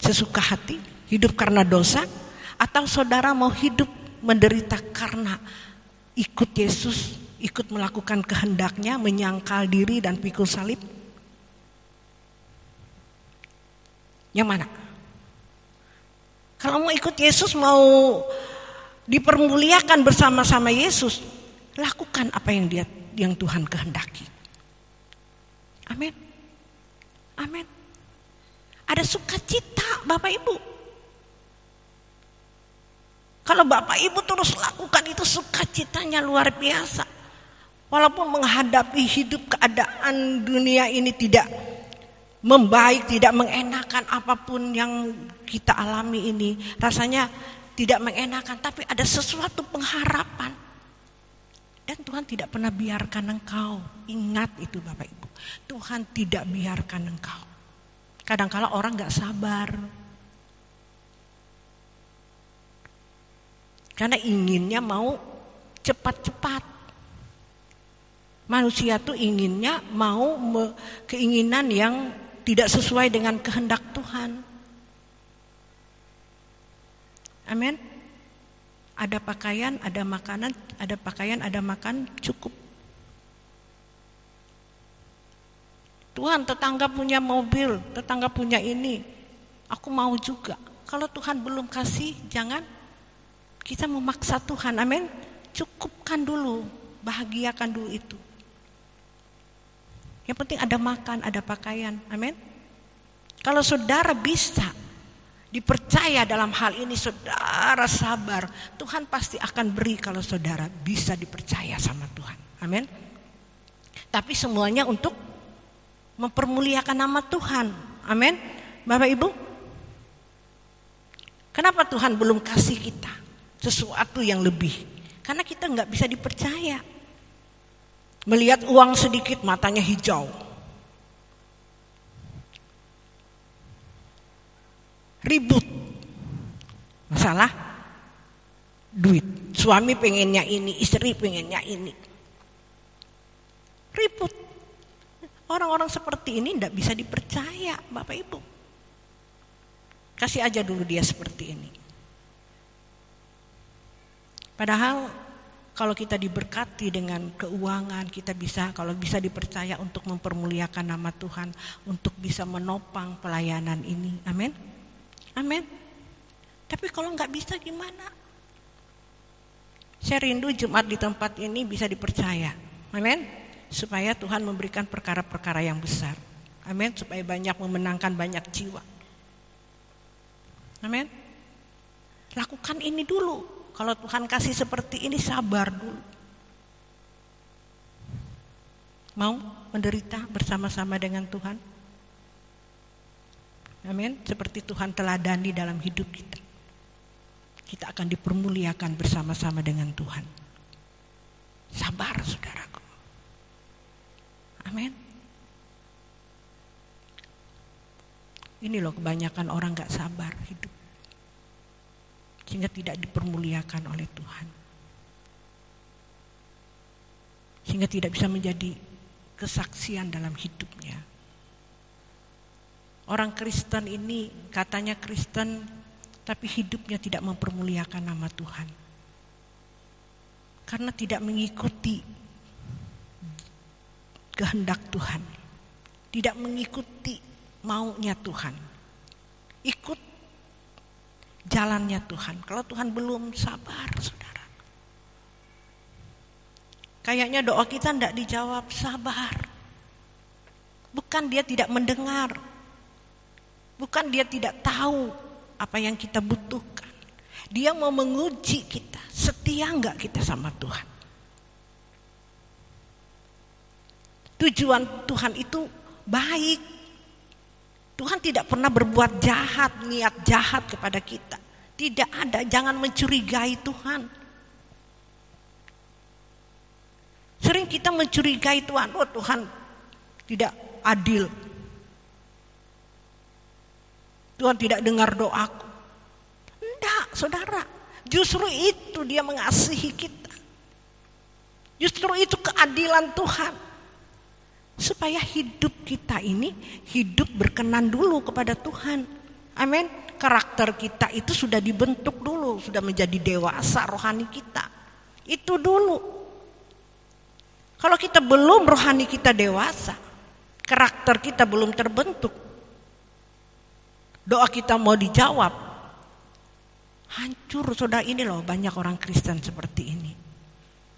sesuka hati, hidup karena dosa, atau saudara mau hidup menderita karena ikut Yesus, ikut melakukan kehendaknya, menyangkal diri dan pikul salib? Yang mana? Kalau mau ikut Yesus, mau dipermuliakan bersama-sama Yesus, lakukan apa yang Tuhan kehendaki. Amin. Amin. Ada sukacita, Bapak Ibu. Kalau Bapak Ibu terus lakukan itu, sukacitanya luar biasa. Walaupun menghadapi hidup keadaan dunia ini tidak membaik, tidak mengenakan, apapun yang kita alami ini rasanya tidak mengenakan, tapi ada sesuatu pengharapan. Dan Tuhan tidak pernah biarkan engkau. Ingat itu Bapak Ibu, Tuhan tidak biarkan engkau. Kadang-kala orang gak sabar, karena inginnya mau cepat-cepat. Manusia tuh inginnya mau keinginan yang tidak sesuai dengan kehendak Tuhan. Amin. Ada pakaian, ada makanan, ada pakaian, ada makan, cukup. Tuhan, tetangga punya mobil, tetangga punya ini, aku mau juga. Kalau Tuhan belum kasih, jangan kita memaksa Tuhan. Amin. Cukupkan dulu, bahagiakan dulu itu. Yang penting ada makan, ada pakaian. Amin. Kalau saudara bisa dipercaya dalam hal ini, saudara sabar, Tuhan pasti akan beri kalau saudara bisa dipercaya sama Tuhan. Amin. Tapi semuanya untuk mempermuliakan nama Tuhan. Amin. Bapak Ibu, kenapa Tuhan belum kasih kita sesuatu yang lebih? Karena kita nggak bisa dipercaya. Melihat uang sedikit matanya hijau. Ribut. Masalah duit. Suami pengennya ini, istri pengennya ini. Ribut. Orang-orang seperti ini tidak bisa dipercaya, Bapak Ibu. Kasih aja dulu dia seperti ini. Padahal kalau kita diberkati dengan keuangan, kita bisa, kalau bisa dipercaya untuk mempermuliakan nama Tuhan, untuk bisa menopang pelayanan ini. Amin. Amin. Tapi kalau nggak bisa gimana? Saya rindu Jumat di tempat ini bisa dipercaya. Amin. Supaya Tuhan memberikan perkara-perkara yang besar. Amin. Supaya banyak memenangkan banyak jiwa. Amin. Lakukan ini dulu. Kalau Tuhan kasih seperti ini, sabar dulu. Mau menderita bersama-sama dengan Tuhan? Amin. Seperti Tuhan teladani dalam hidup kita. Kita akan dipermuliakan bersama-sama dengan Tuhan. Sabar saudaraku. Amin. Ini loh kebanyakan orang gak sabar hidup, sehingga tidak dipermuliakan oleh Tuhan, sehingga tidak bisa menjadi kesaksian dalam hidupnya. Orang Kristen ini katanya Kristen, tapi hidupnya tidak mempermuliakan nama Tuhan, karena tidak mengikuti kehendak Tuhan, tidak mengikuti maunya Tuhan, ikut jalannya Tuhan. Kalau Tuhan belum, sabar saudara. Kayaknya doa kita tidak dijawab, sabar. Bukan dia tidak mendengar, bukan dia tidak tahu apa yang kita butuhkan. Dia mau menguji kita, setia enggak kita sama Tuhan. Tujuan Tuhan itu baik. Tuhan tidak pernah berbuat jahat, niat jahat kepada kita. Tidak ada, jangan mencurigai Tuhan. Sering kita mencurigai Tuhan, oh Tuhan tidak adil. Tuhan tidak dengar doaku. Tidak, saudara. Justru itu dia mengasihi kita. Justru itu keadilan Tuhan. Supaya hidup kita ini hidup berkenan dulu kepada Tuhan. Amin. Karakter kita itu sudah dibentuk dulu, sudah menjadi dewasa rohani kita. Itu dulu. Kalau kita belum rohani kita dewasa, karakter kita belum terbentuk, doa kita mau dijawab, hancur saudara. Ini loh banyak orang Kristen seperti ini.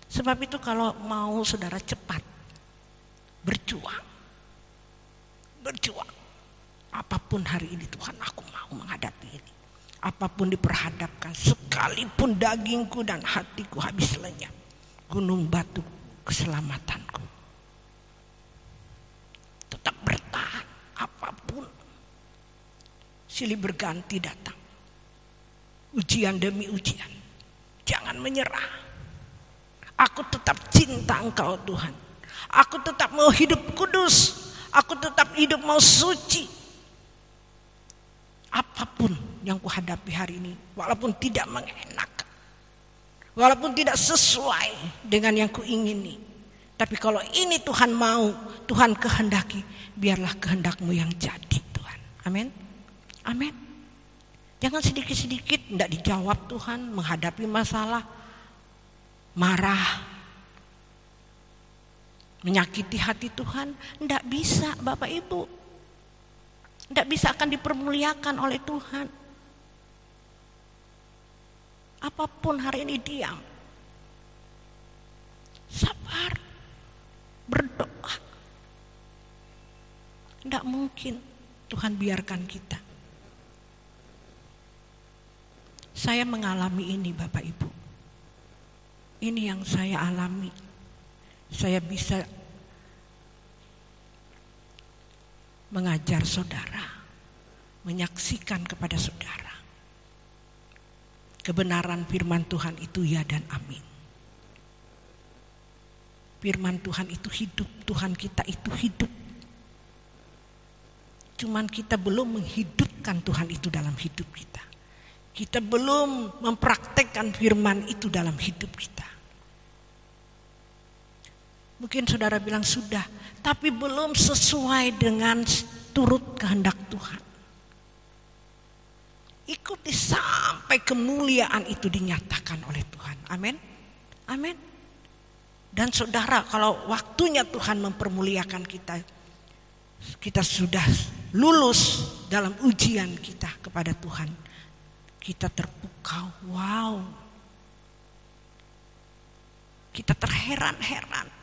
Sebab itu kalau mau saudara cepat berjuang, apapun hari ini Tuhan, aku mau menghadapi ini, Apapun diperhadapkan, sekalipun dagingku dan hatiku habis lenyap, gunung batu keselamatanku. Tetap bertahan apapun. Silih berganti datang. Ujian demi ujian. Jangan menyerah. Aku tetap cinta Engkau Tuhan. Aku tetap mau hidup kudus. Aku tetap hidup mau suci. Apapun yang kuhadapi hari ini, walaupun tidak mengenakan, walaupun tidak sesuai dengan yang kuingini, tapi kalau ini Tuhan mau, Tuhan kehendaki, biarlah kehendak-Mu yang jadi Tuhan. Amin. Amin. Jangan sedikit-sedikit tidak dijawab Tuhan, menghadapi masalah, marah, menyakiti hati Tuhan. Tidak bisa Bapak Ibu. Tidak bisa akan dipermuliakan oleh Tuhan. Apapun hari ini diam. Sabar. Berdoa. Tidak mungkin Tuhan biarkan kita. Saya mengalami ini Bapak Ibu. Ini yang saya alami. Saya bisa mengajar saudara, menyaksikan kepada saudara. Kebenaran firman Tuhan itu ya dan amin. Firman Tuhan itu hidup, Tuhan kita itu hidup. Cuman kita belum menghidupkan Tuhan itu dalam hidup kita. Kita belum mempraktekkan firman itu dalam hidup kita. Mungkin saudara bilang sudah, tapi belum sesuai dengan turut kehendak Tuhan. Ikuti sampai kemuliaan itu dinyatakan oleh Tuhan. Amin. Amin. Dan saudara, kalau waktunya Tuhan mempermuliakan kita, kita sudah lulus dalam ujian kita kepada Tuhan, kita terpukau. Wow. Kita terheran-heran.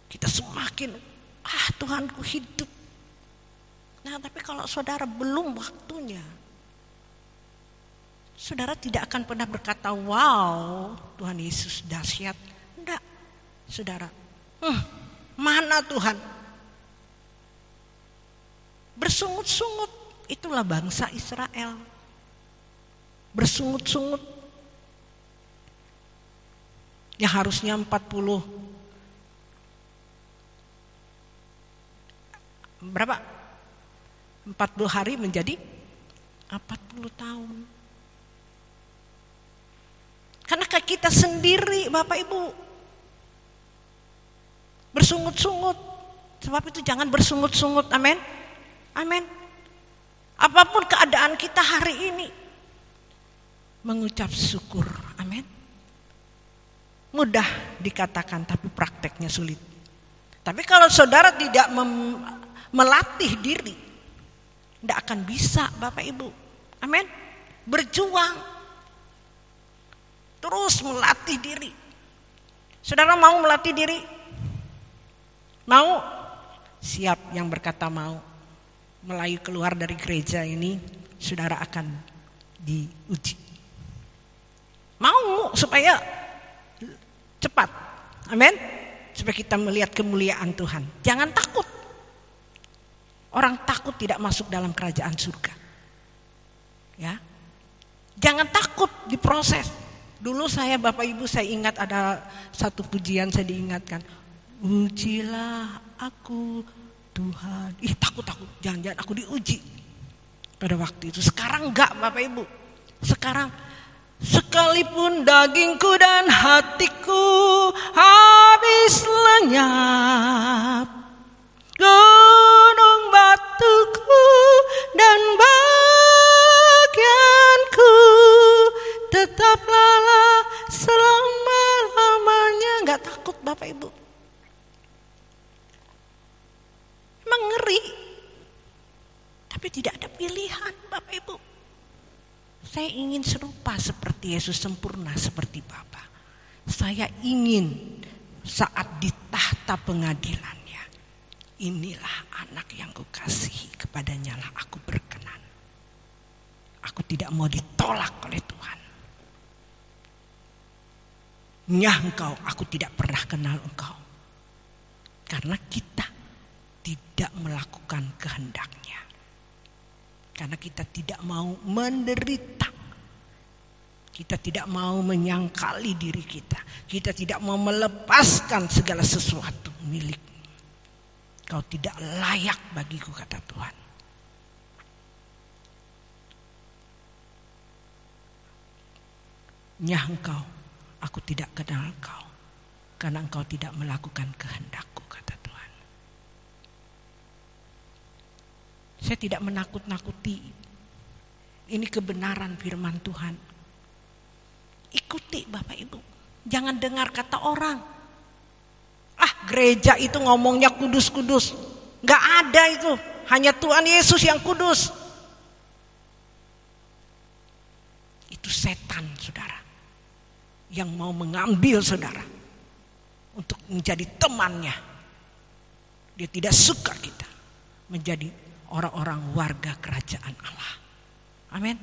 Kita semakin, Tuhanku hidup. Nah, tapi kalau saudara belum waktunya, saudara tidak akan pernah berkata, wow, Tuhan Yesus dahsyat. Enggak, saudara. Mana Tuhan? Bersungut-sungut, itulah bangsa Israel. Bersungut-sungut. Yang harusnya 40 hari menjadi 40 tahun. Karena kita sendiri Bapak Ibu bersungut-sungut. Sebab itu jangan bersungut-sungut. Amin. Amin. Apapun keadaan kita hari ini, mengucap syukur. Amin. Mudah dikatakan tapi prakteknya sulit. Tapi kalau saudara tidak melatih diri, tidak akan bisa Bapak Ibu. Amin. Berjuang. Terus melatih diri. Saudara mau melatih diri? Mau? Siap yang berkata mau. Melayu keluar dari gereja ini, saudara akan diuji. Mau supaya cepat. Amin. Supaya kita melihat kemuliaan Tuhan. Jangan takut. Orang takut tidak masuk dalam kerajaan surga. Ya. Jangan takut diproses. Dulu saya Bapak Ibu saya ingat ada satu pujian saya diingatkan. Ujilah aku Tuhan. Takut. Jangan-jangan aku diuji. Pada waktu itu. Sekarang enggak Bapak Ibu. Sekarang sekalipun dagingku dan hatiku habis lenyap, gunung batuku dan bagianku tetaplah selama-lamanya. Gak takut Bapak Ibu. Emang ngeri, tapi tidak ada pilihan Bapak Ibu. Saya ingin serupa seperti Yesus, sempurna seperti Bapa. Saya ingin saat di tahta pengadilannya, inilah anak yang kukasihi, kepadanya lah aku berkenan. Aku Aku tidak mau ditolak oleh Tuhan. Nyah engkau, aku tidak pernah kenal engkau. Karena kita tidak melakukan kehendaknya. Karena kita tidak mau menderita. Kita tidak mau menyangkali diri kita. Kita tidak mau melepaskan segala sesuatu milikmu. Kau tidak layak bagiku, kata Tuhan. Nyah engkau, aku tidak kenal engkau. Karena engkau tidak melakukan kehendakku, kata Tuhan. Saya tidak menakut-nakuti. Ini kebenaran firman Tuhan. Ikuti Bapak Ibu. Jangan dengar kata orang. Gereja itu ngomongnya kudus-kudus. Gak ada itu. Hanya Tuhan Yesus yang kudus. Itu setan, saudara. Yang mau mengambil saudara. Untuk menjadi temannya. Dia tidak suka kita menjadi orang-orang warga kerajaan Allah. Amin.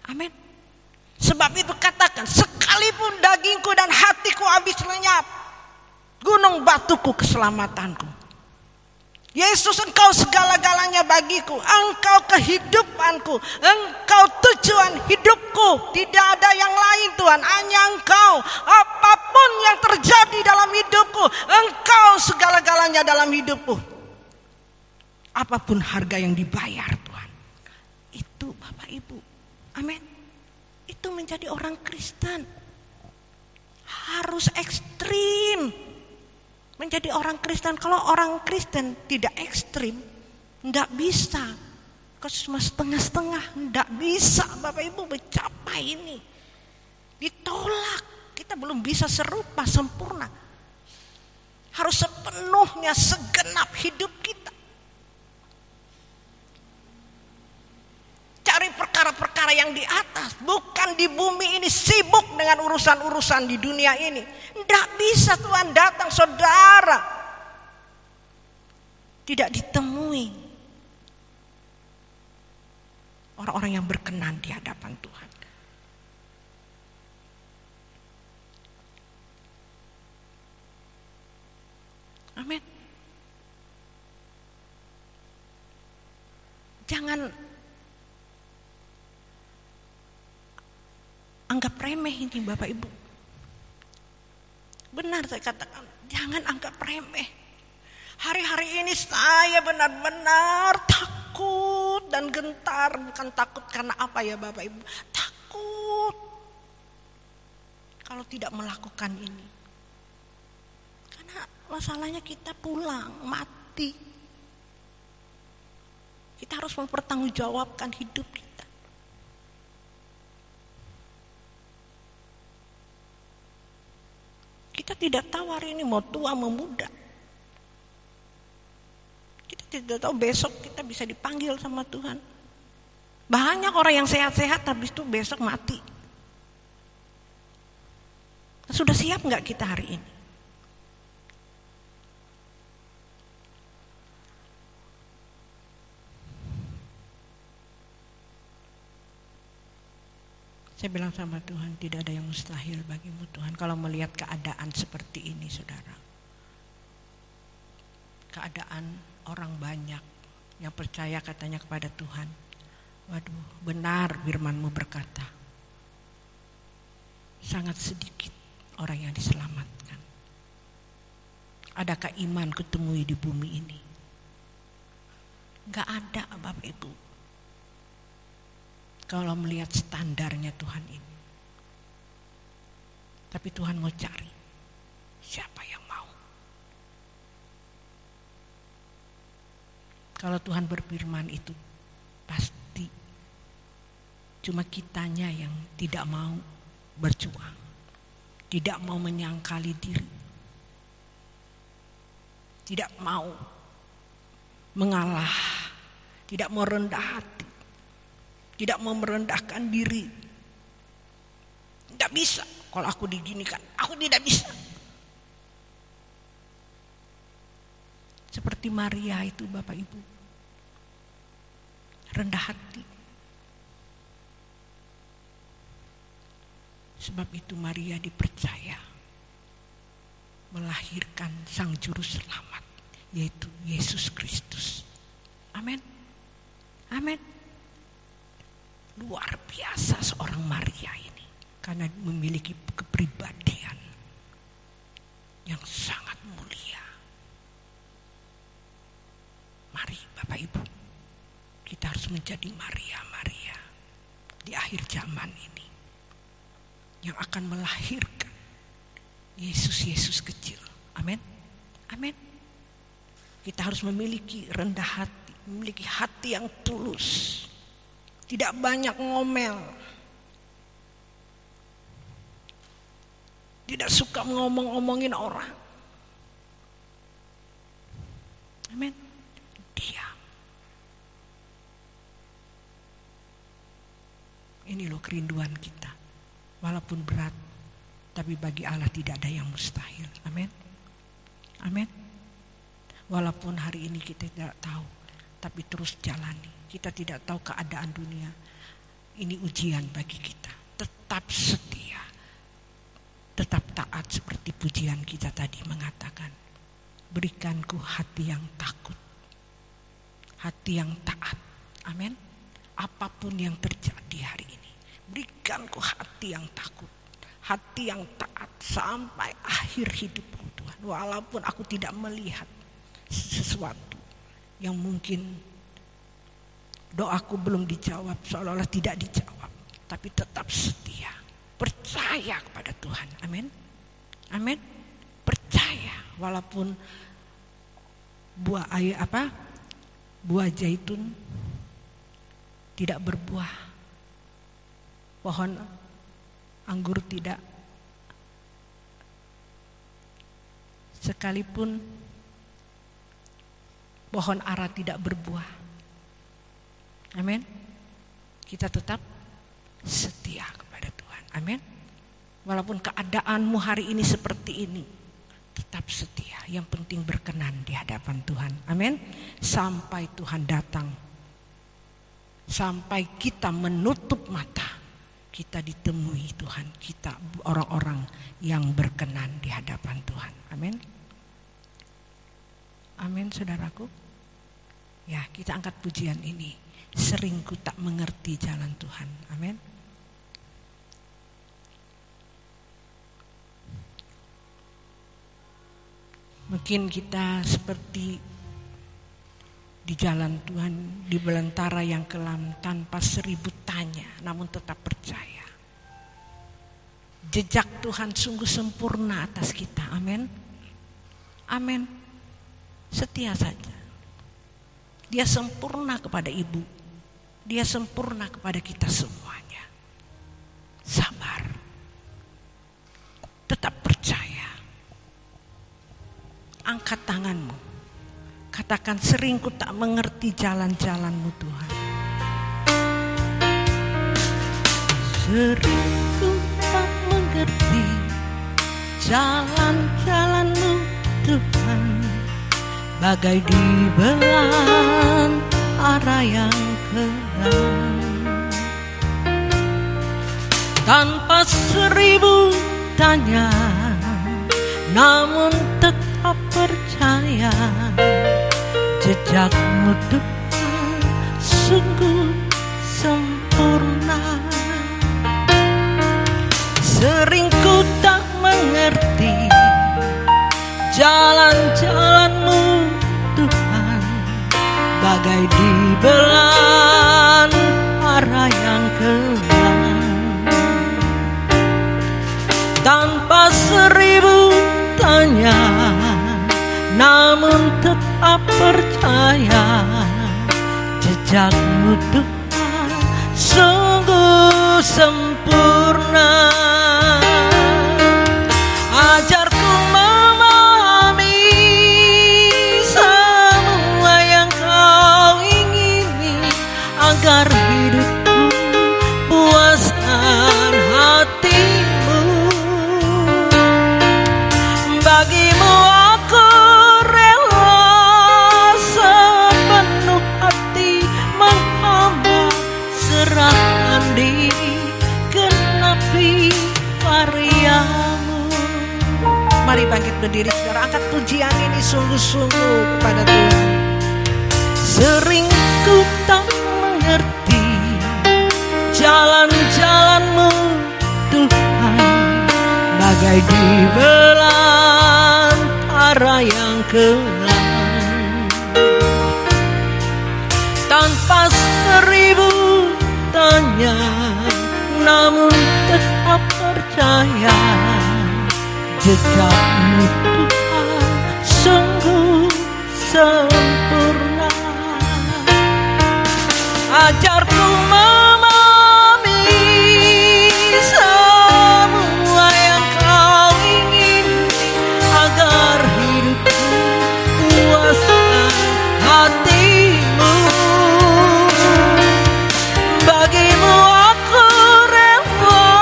Amin. Sebab itu katakan, sekalipun dagingku dan hatiku habis lenyap, gunung batuku keselamatanku. Yesus, engkau segala-galanya bagiku, engkau kehidupanku, engkau tujuan hidupku. Tidak ada yang lain Tuhan, hanya engkau. Apapun yang terjadi dalam hidupku, engkau segala-galanya dalam hidupku. Apapun harga yang dibayar Tuhan, itu Bapak Ibu. Amin. Itu menjadi orang Kristen. Harus ekstrim. Menjadi orang Kristen. Kalau orang Kristen tidak ekstrim, tidak bisa. Kalau cuma setengah-setengah, tidak bisa Bapak Ibu mencapai ini. Ditolak. Kita belum bisa serupa, sempurna. Harus sepenuhnya, segenap hidup kita. Cari perkara-perkara yang di atas, bukan di bumi ini, sibuk dengan urusan-urusan di dunia ini. Tidak bisa Tuhan datang saudara, tidak ditemui orang-orang yang berkenan di hadapan Tuhan. Amin. Jangan anggap remeh ini Bapak Ibu. Benar saya katakan, jangan anggap remeh. Hari-hari ini saya benar-benar takut dan gentar. Bukan takut karena apa ya Bapak Ibu, takut kalau tidak melakukan ini. Karena masalahnya kita pulang mati. Kita harus mempertanggungjawabkan hidup kita. Kita tidak tahu hari ini mau tua mau muda. Kita tidak tahu besok kita bisa dipanggil sama Tuhan. Banyak orang yang sehat-sehat habis itu besok mati. Sudah siap nggak kita hari ini? Saya bilang sama Tuhan, tidak ada yang mustahil bagimu Tuhan. Kalau melihat keadaan seperti ini saudara, keadaan orang banyak yang percaya katanya kepada Tuhan, waduh benar firman-Mu berkata, sangat sedikit orang yang diselamatkan. Adakah iman kutemui di bumi ini? Gak ada Bapak Ibu. Kalau melihat standarnya Tuhan ini. Tapi Tuhan mau cari siapa yang mau. Kalau Tuhan berfirman itu pasti cuma kitanya yang tidak mau berjuang, tidak mau menyangkali diri, tidak mau mengalah, tidak mau rendah hati, tidak mau merendahkan diri. Tidak bisa. Kalau aku diginikan, aku tidak bisa. Seperti Maria itu Bapak Ibu, rendah hati. Sebab itu Maria dipercaya melahirkan Sang Juru Selamat, yaitu Yesus Kristus. Amin. Amin. Luar biasa seorang Maria ini, karena memiliki kepribadian yang sangat mulia. Mari Bapak Ibu, kita harus menjadi Maria-Maria di akhir zaman ini, yang akan melahirkan Yesus kecil. Amin. Amin. Kita harus memiliki rendah hati, memiliki hati yang tulus, tidak banyak ngomel, tidak suka ngomong-ngomongin orang. Amin. Diam. Ini loh kerinduan kita. Walaupun berat, tapi bagi Allah tidak ada yang mustahil. Amin. Amin. Walaupun hari ini kita tidak tahu, tapi terus jalani. Kita tidak tahu keadaan dunia. Ini ujian bagi kita. Tetap setia. Tetap taat seperti pujian kita tadi mengatakan. Berikanku hati yang takut. Hati yang taat. Amin. Apapun yang terjadi hari ini, berikanku hati yang takut, hati yang taat sampai akhir hidupku Tuhan. Walaupun aku tidak melihat sesuatu yang mungkin doaku belum dijawab, seolah-olah tidak dijawab, tapi tetap setia, percaya kepada Tuhan. Amin. Amin. Percaya walaupun buah zaitun tidak berbuah, pohon anggur tidak, sekalipun pohon ara tidak berbuah. Amin. Kita tetap setia kepada Tuhan. Amin. Walaupun keadaanmu hari ini seperti ini, tetap setia. Yang penting berkenan di hadapan Tuhan. Amin. Sampai Tuhan datang, sampai kita menutup mata, kita ditemui Tuhan. Kita orang-orang yang berkenan di hadapan Tuhan. Amin. Amin saudaraku. Ya, kita angkat pujian ini. Sering ku tak mengerti jalan Tuhan. Amin. Mungkin kita seperti di jalan Tuhan, di belantara yang kelam tanpa 1000 tanya, namun tetap percaya. Jejak Tuhan sungguh sempurna atas kita. Amin. Amin. Setia saja. Dia sempurna kepada ibu. Dia sempurna kepada kita semuanya. Sabar. Tetap percaya. Angkat tanganmu. Katakan, sering ku tak mengerti jalan-jalanmu Tuhan. Sering ku tak mengerti jalan-jalanmu Tuhan, bagai di belantara yang kelam. Tanpa 1000 tanya, namun tetap percaya. Jejakmu Tuhan sungguh sempurna. Sering ku tak mengerti jalan-jalanmu Tuhan, bagai di belantara yang kelam. Tanpa 1000 tanya, namun tetap percaya. Jejakmu Tuhan sungguh sempurna. Ajarku memahami semua yang kau ingini, agar hidupku puaskan hatimu. Bagimu aku rela sepenuh hati menghamba, serahkan diri genapi bangkit berdiri, saudara angkat pujian ini sungguh-sungguh kepada Tuhan. Sering ku tak mengerti jalan-jalan-Mu Tuhan, bagai di belantara yang kelam. Tanpa 1000 tanya, namun tetap percaya, jejak-Mu Tuhan sungguh sempurna. Ajarku memahami semua yang Kau ingin, agar hidupku kuasai hati-Mu. Bagimu aku rela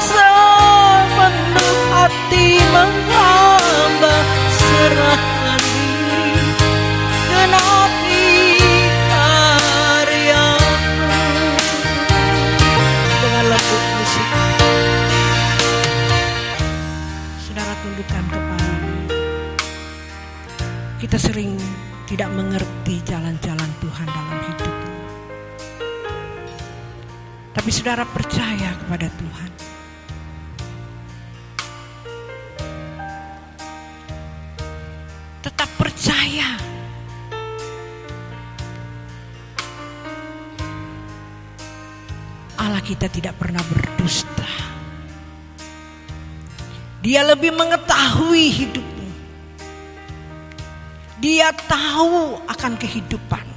sepenuh hati menghamba, serahkan diri, genapi karya-Mu. Dengan lembut musik, saudara tundukkan kepala-mu. Kita sering tidak mengerti jalan-jalan Tuhan dalam hidup. Tapi saudara percaya kepada Tuhan. Tetap percaya. Allah kita tidak pernah berdusta. Dia lebih mengetahui hidupmu. Dia tahu akan kehidupan.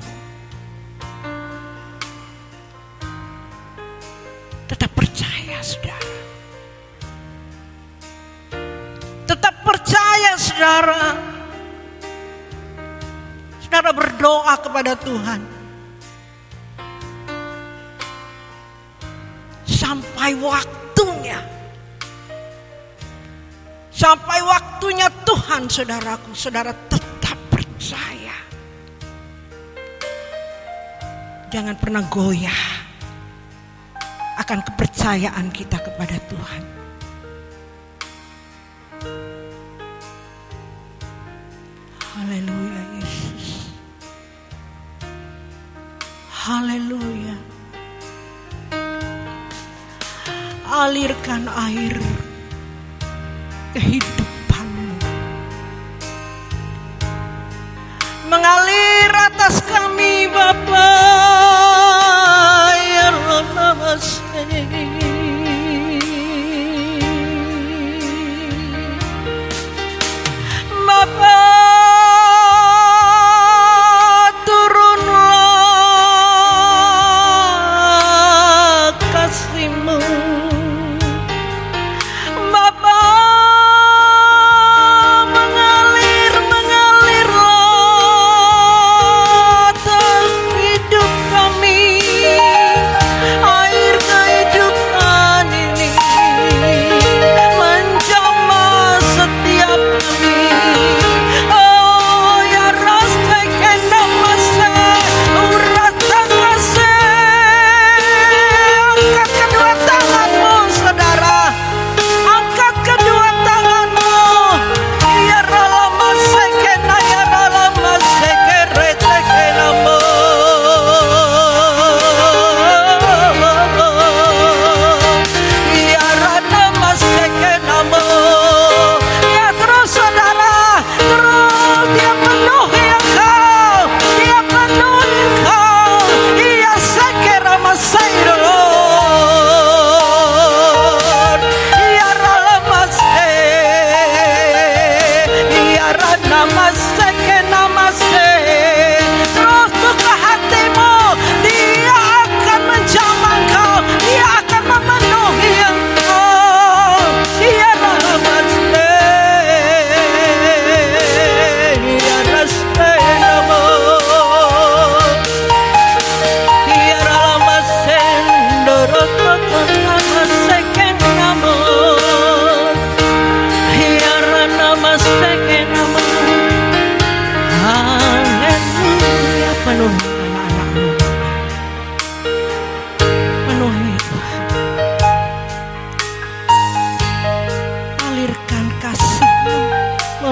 Tetap percaya, saudara. Tetap percaya, saudara. Saudara berdoa kepada Tuhan. Sampai waktunya. Sampai waktunya Tuhan, saudaraku. Saudara tetap percaya. Jangan pernah goyah akan kepercayaan kita kepada Tuhan. Haleluya Yesus. Haleluya. Alirkan air kehidupan-Mu, mengalir atas kami Bapa. Ya Bapa, turunlah kasih-Mu. Bapa,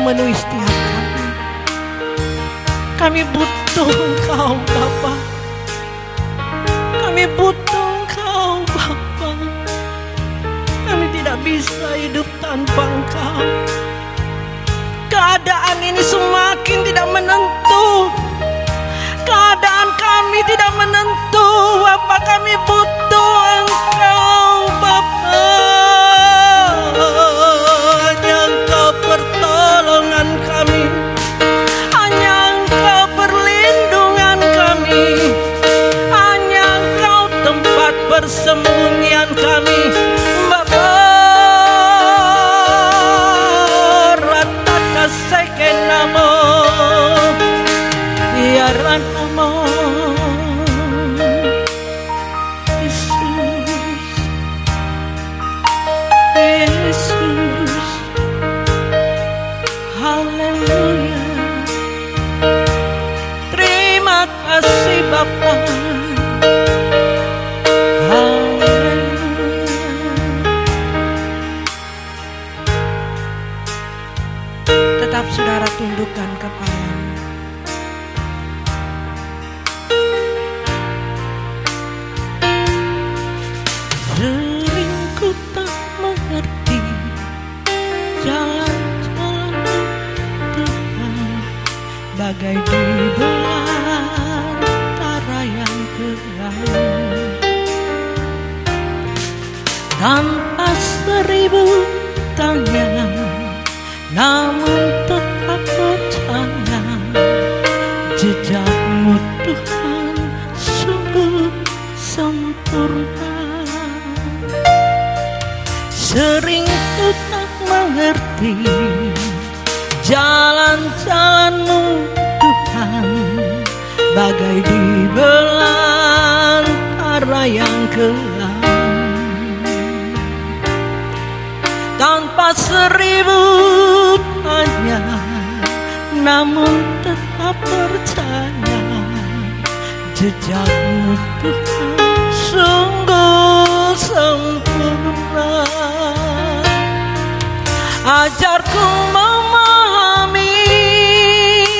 memenuhi setiap kami. Kami butuh Engkau Bapa. Kami butuh Engkau Bapa. Kami tidak bisa hidup tanpa Engkau. Keadaan ini semakin tidak menentu. Keadaan kami tidak menentu Bapa. Kami butuh Engkau Bapa. Hanya Engkau pertolongan kami. Hanya Engkau perlindungan kami. Hanya Engkau tempat persembunyian kami Bapa. Ratata sekenamo ya ranamo Yesus, Yesus, haleluya. Terima kasih Bapa. Tetap saudara tundukkan kepala. Sering ku tak mengerti jalan-jalan Tuhan, bagai di belantara yang gelap. Tanpa 1000 tanya, namun tetap percaya jejak-Mu Tuhan sungguh sempurna. Sering ku tak mengerti jalan-jalan-Mu Tuhan, bagai di belantara yang gelap. Tanpa 1000 tanya, namun tetap percaya jejak-Mu Tuhan sungguh sempurna. Ajarku memahami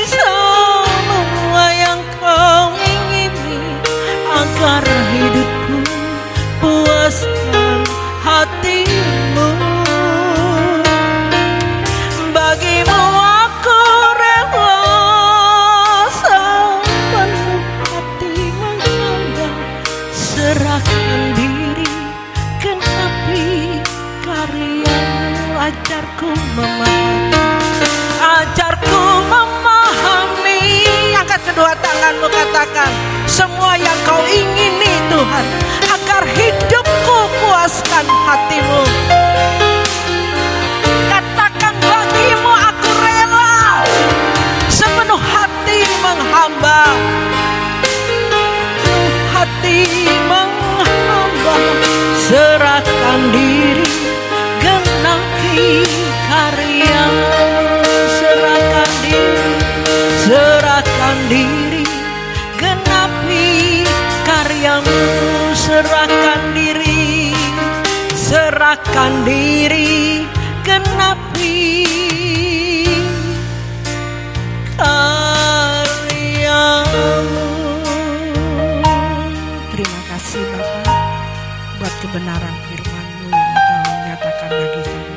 semua yang Kau ingini, agar hidupku puaskan hati-Mu. Bagimu aku rela sepenuh hati menghamba, serahkan diri genapi karya-Mu. Ajarku memahami, ajarku memahami. Angkat kedua tanganmu, katakan semua yang Kau ingini Tuhan, agar hidupku puaskan hati-Mu. Katakan bagimu aku rela sepenuh hati menghamba, hati menghamba, serahkan diri genapi karya-Mu. Serahkan diri, serahkan diri genapi karya-Mu. Serahkan diri, serahkan diri genapi karya-Mu. Terima kasih Bapa buat kebenaran firman-Mu yang Kau nyatakan bagi kami.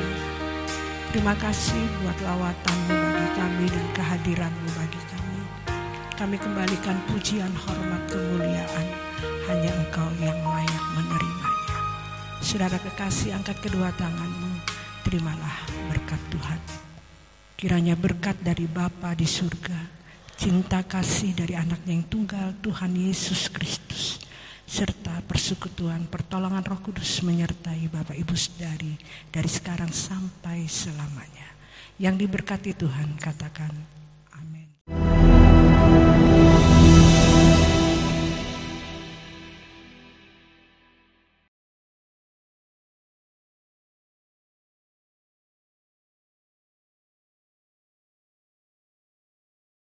Terima kasih buat lawatan-Mu bagi kami dan kehadiran-Mu bagi kami. Kami kembalikan pujian, hormat, kemuliaan hanya Engkau yang layak menerimanya. Saudara kekasih, angkat kedua tanganmu, terimalah berkat Tuhan. Kiranya berkat dari Bapa di surga, cinta kasih dari anaknya yang tunggal Tuhan Yesus Kristus, serta persekutuan pertolongan Roh Kudus menyertai Bapak Ibu Saudari dari sekarang sampai selamanya. Yang diberkati Tuhan katakan